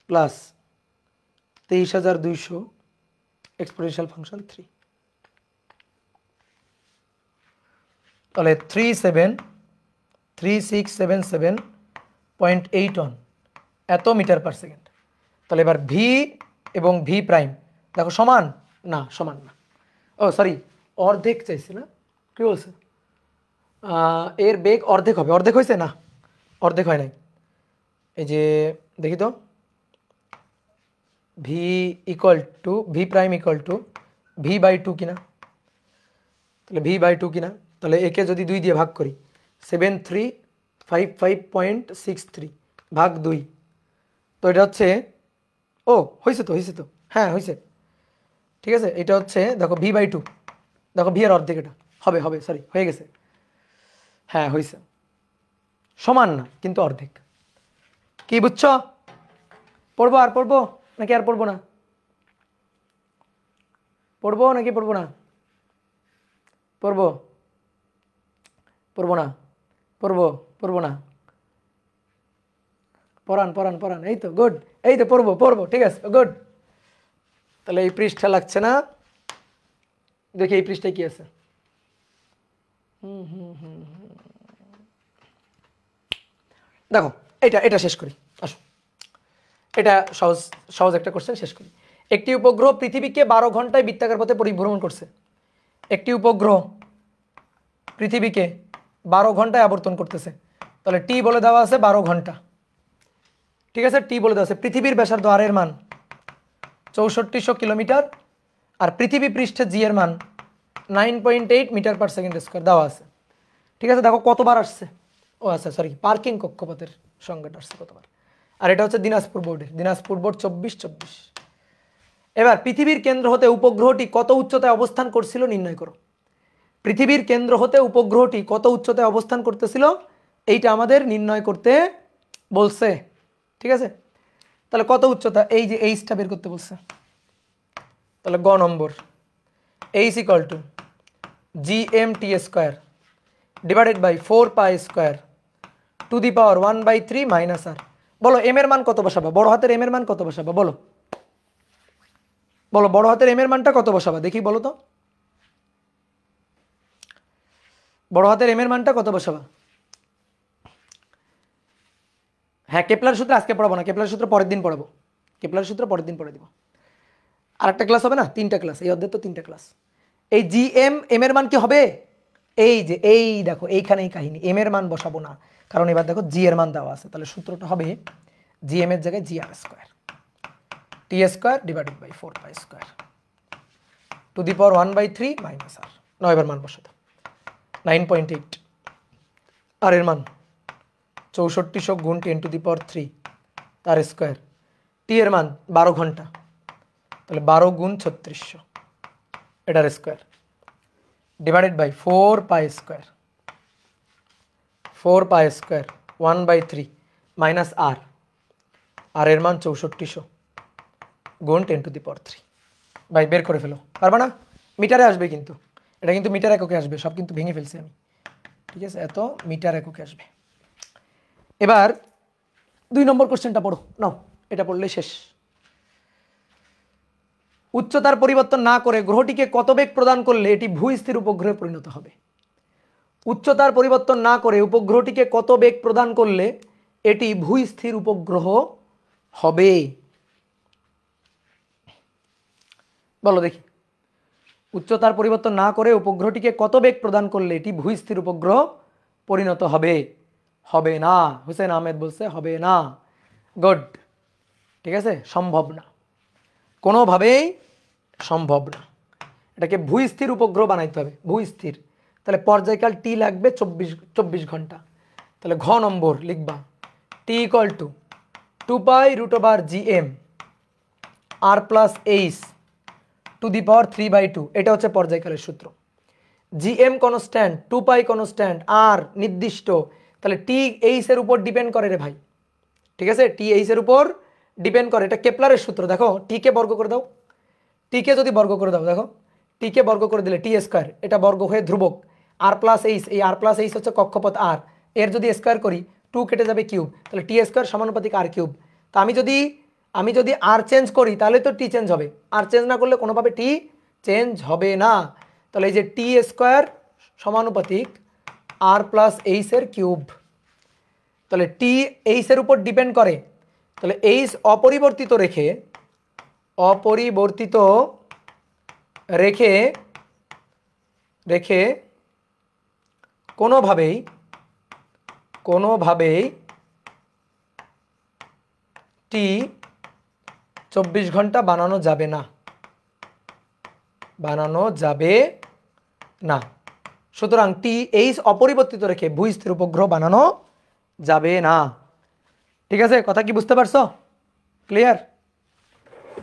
plus 23,200 exponential function 3। তাহলে 3677.81 এত মিটার পার সেকেন্ড। তাহলে এবার ভি এবং ভি প্রাইম দেখো সমান না, সমান না, ও সরি অর্ধেক চাইছে না, কি বলছে, এর বেগ অর্ধেক হবে, অর্ধেক হয়েছে না, অর্ধেক হয় নাই। এই যে দেখি তো, V prime equal to v/2 কিনা, তাহলে v/2 কিনা, তাহলে একে যদি 2 দিয়ে ভাগ করি 7355.63 ভাগ 2, তো এটা হচ্ছে, ও হয়েছে তো, হ্যাঁ হয়েছে, ঠিক আছে। এটা হচ্ছে দেখো v/2, দেখো ভি এর অর্ধেক, এটা হবে সরি হয়ে গেছে, হ্যাঁ হয়েছে, সমান না কিন্তু অর্ধেক। কি বুঝছো? পড়বো নাকি আর পড়বো না? পড়বো নাকি পড়বো না? পড়বো না? পড়ান, এই তো গুড, এই তো পড়বো, ঠিক আছে গুড। তাহলে এই পৃষ্ঠা লাগছে না, দেখি এই পৃষ্ঠায় কি আছে। দেখো এটা শেষ করি, আসো, এটা সহজ একটা কোশ্চেন শেষ করি। একটি উপগ্রহ পৃথিবীকে 12 ঘন্টায় বৃত্তাকার পথে পরিভ্রমণ করছে। একটি উপগ্রহ পৃথিবীকে 12 ঘন্টায় আবর্তন করতেছে, তাহলে টি বলে দেওয়া আছে 12 ঘন্টা, ঠিক আছে, টি বলে দেওয়া আছে। পৃথিবীর ব্যাসার্ধ আর এর মান 6400 কিলোমিটার, আর পৃথিবী পৃষ্ঠে জি এর মান 9.8 মিটার পার সেকেন্ড স্কোয়ার দেওয়া আছে, ঠিক আছে। দেখো কতবার আসছে, ও আচ্ছা সরি, পার্কিং কক্ষপথের সংখ্যাটা আসছে কতবার। আর এটা হচ্ছে দিনাজপুর বোর্ডের, দিনাজপুর বোর্ড 2424। এবার পৃথিবীর কেন্দ্র হতে উপগ্রহটি কত উচ্চতায় অবস্থান করছিল নির্ণয় করো। পৃথিবীর কেন্দ্র হতে উপগ্রহটি কত উচ্চতায় অবস্থান করতেছিল এইটা আমাদের নির্ণয় করতে বলছে, ঠিক আছে। তাহলে কত উচ্চতা, এই যে এইচটা বের করতে বলছে, তাহলে গ number H equal to GM/t² divided by 4π² to the power 1/3 minus R. বলো এম এর মান কত বসাবা, বড় হাতের এম এর মান কত বসাবা, বলো বড় হাতের এম এর মানটা কত বসাবা দেখি, বলো তো বড় হাতের এম এর মানটা কত বসাবা। হ্যাঁ কেপলার সূত্র আজকে পড়াবো না, কেপলার সূত্র পরের দিন পড়াবো, কেপলার সূত্র পরের দিন পড়ে দিব। আর একটা ক্লাস হবে না, 3টা ক্লাস, এই অধ্যায় তো 3টা ক্লাস। এই GM এম এর মান কি হবে, এই যে এই দেখো এইখানেই কাহিনী, এম এর মান বসাবো না, কারণ এবার দেখো জি এর মান দেওয়া আছে, তাহলে সূত্রটা হবে GM এর জায়গায় GR² t² divided by 4π² to the power 1/3 minus R. নাও এবার মান বসাতে 9.8, আর এর মান 6400 গুণ 10⁻³ তার স্কোয়ার, টি এর মান 12 ঘন্টা, তাহলে 12 গুণ 3600 এটার স্কোয়ার ডিভাইডেড বাই 4π² 4π² 1/3 মাইনাস আর এর মান 6400 গুণ 10⁻³ ভাই বের করে ফেলো, পারবা না? মিটারে আসবে কিন্তু, এটা কিন্তু মিটার এককে আসবে, সব কিন্তু ভেঙে ফেলছি আমি, ঠিক আছে? এত মিটার এককে আসবে। এবার 2 নম্বর কোশ্চেনটা পড়ো, নাও এটা পড়লেই শেষ। উচ্চতার পরিবর্তন না করে গ্রহটিকে কত বেগ প্রদান করলে এটি ভূস্থির উপগ্রহে পরিণত হবে? উচ্চতার পরিবর্তন না করে উপগ্রহটিকে কত বেগ প্রদান করলে এটি ভূস্থির উপগ্রহ হবে? বলো দেখি। উচ্চতার পরিবর্তন না করে উপগ্রহটিকে কত বেগ প্রদান করলে এটি ভূস্থির উপগ্রহ পরিণত হবে? হবে না। হুসেন আহমেদ বলছে হবে না। গুড, ঠিক আছে, সম্ভব না, কোনোভাবেই সম্ভব না। এটাকে ভূস্থির উপগ্রহ বানাইতে হবে, ভূস্থির। তাহলে পর্যায়কাল টি লাগবে 24 ঘন্টা। তাহলে ঘ নম্বর লিখবা T equal to 2π√gm r+h⁻³ এটা হচ্ছে পর্যায়কালের সূত্র। gm কনস্ট্যান্ট, 2π কনস্ট্যান্ট, আর নির্দিষ্ট, তাহলে টি এইচ এর উপর ডিপেন্ড করে রে ভাই, ঠিক আছে? টি এইচ এর উপর ডিপেন্ড করে, এটা কেপলারের সূত্র। দেখো টিকে বর্গ করে দাও, টিকে যদি বর্গ করে দাও, দেখো টিকে বর্গ করে দিলে টি স্কোয়ার, এটা বর্গ হয়ে ধ্রুবক, r+h, এই r+h হচ্ছে কক্ষপথ আর, এর যদি স্কোয়ার করি 2 কেটে যাবে কিউব, তাহলে টি স্কোয়ার সমানুপাতিক r³ তা আমি যদি আর চেঞ্জ করি তাহলে তো টি চেঞ্জ হবে, আর চেঞ্জ না করলে কোনোভাবে টি চেঞ্জ হবে না। তাহলে এই যে টি স্কোয়ার সমানুপাতিক r+h এর কিউব, তাহলে টি এইচ এর উপর ডিপেন্ড করে, তাহলে এইচ অপরিবর্তিত রেখে কোনোভাবেই টি 24 ঘন্টা বানানো যাবে না। সুতরাং টি এইচ অপরিবর্তিত রেখে ভূস্থির উপগ্রহ বানানো যাবে না। ঠিক আছে, কথা কি বুঝতে পারছো? ক্লিয়ার?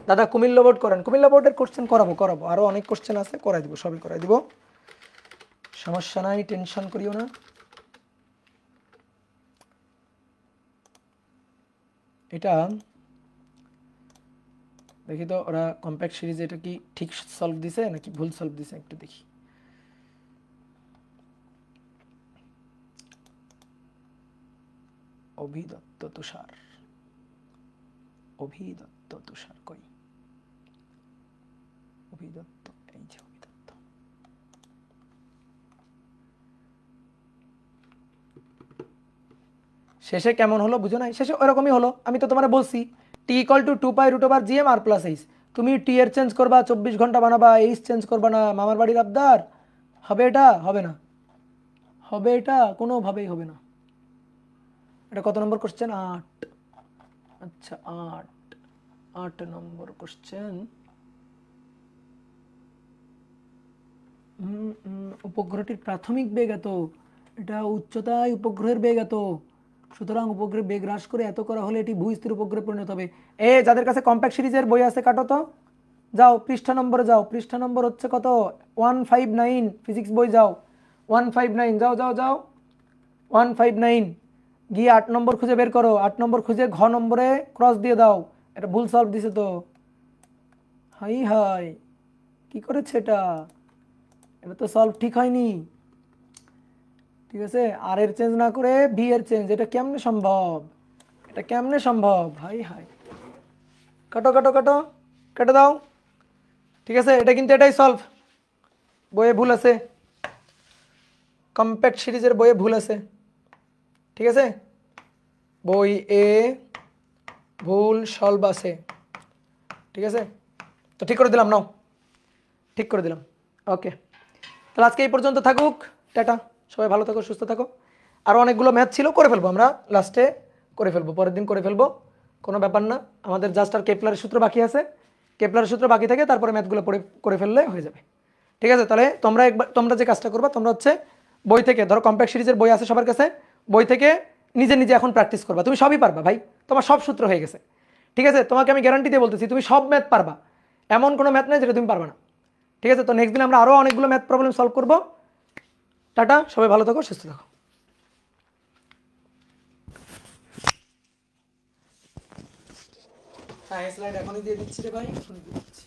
দাদা কুমিল্লা বোর্ড করেন, কুমিল্লা বোর্ডের কোশ্চেন করাবো, আরো অনেক কোশ্চেন আছে, করাই দিব, সবই করাই দিব, সমস্যা নাই, টেনশন করিও না। এটা দেখি তো ওরা কম্প্যাক্ট সিরিজ এটা কি ঠিক সলভ দিছে নাকি ভুল সলভ দিছে, একটু দেখি। অভিদত্ত তুষার কই? অভিদত্ত, এই যে অভিদত্ত। শেষে কেমন হলো বুঝো নাই? শেষে ওরকমই হলো, আমি তো তোমার বলছি T equal to 2π√gm r+h, তুমি টি এর চেঞ্জ করবা 24 ঘন্টা বানাবা, এইচ চেঞ্জ করবা না, মামার বাড়ির আবদার হবে? এটা হবে না, হবে এটা কোনোভাবেই হবে না। এটা কত নম্বর কোশ্চেন? 8। আচ্ছা 8 নম্বর কোশ্চেন। উপগ্রহটির প্রাথমিক বেগ এত, এটা উচ্চতায় উপগ্রহের বেগ এত, সুতরাং উপগ্রহের বেগ হ্রাস করে এত করা হলে এটি ভূস্থির উপগ্রহে পরিণত হবে। যাদের কাছে কম্প্যাক্ট সিরিজের বই আছে কাটো তো, যাও পৃষ্ঠা নম্বরে যাও, পৃষ্ঠা নম্বর হচ্ছে কত? 159, ফিজিক্স বই যাও 159, যাও 159 গিয়ে 8 নম্বর খুঁজে বের করো, 8 নম্বর খুঁজে ঘ নম্বরে ক্রস দিয়ে দাও। এটা ভুল সলভ দিছে তো, হাই কি করেছে এটা তো সলভ ঠিক হয়নি। ঠিক আছে, আর এর চেঞ্জ না করে বি এর চেঞ্জ, এটা কেমনে সম্ভব? হাই কাটো কেটে দাও। ঠিক আছে, এটা কিন্তু এটাই সলভ, বইয়ে ভুল আছে, কম্প্যাক্ট সিরিজের বইয়ে ভুল আছে। ঠিক আছে, বই এ ভুল সলভ আছে। ঠিক আছে, তো ঠিক করে দিলাম, নাও ঠিক করে দিলাম। ওকে, তাহলে আজকে এই পর্যন্ত থাকুক, টাটা, সবাই ভালো থাকো, সুস্থ থাকো। আরও অনেকগুলো ম্যাথ ছিল, করে ফেলবো আমরা, লাস্টে করে ফেলবো, পরের দিন করে ফেলবো, কোনো ব্যাপার না। আমাদের জাস্ট আর কেপলারের সূত্র বাকি আছে, কেপলারের সূত্র বাকি থাকে, তারপরে ম্যাথগুলো করে ফেললে হয়ে যাবে। ঠিক আছে, তাহলে তোমরা যে কাজটা করবা, তোমরা হচ্ছে বই থেকে, ধরো কম্প্যাক্ট সিরিজের বই আছে সবার কাছে, বই থেকে নিজে নিজে এখন প্র্যাকটিস করবা, তুমি সবই পারবা ভাই, তোমার সব সূত্র হয়ে গেছে। ঠিক আছে, তোমাকে আমি গ্যারান্টি দিয়ে বলতেছি তুমি সব ম্যাথ পারবা, এমন কোনো ম্যাথ নেই যেটা তুমি পারবা না। ঠিক আছে, তো নেক্সট দিন আমরা আরও অনেকগুলো ম্যাথ প্রবলেম সলভ করবো। টাটা, সবাই ভালো থাকো, সুস্থ থাকো। হ্যাঁ, স্লাইড এখনই দিয়ে দিচ্ছি রে ভাই, এখনই দিয়ে দিচ্ছি।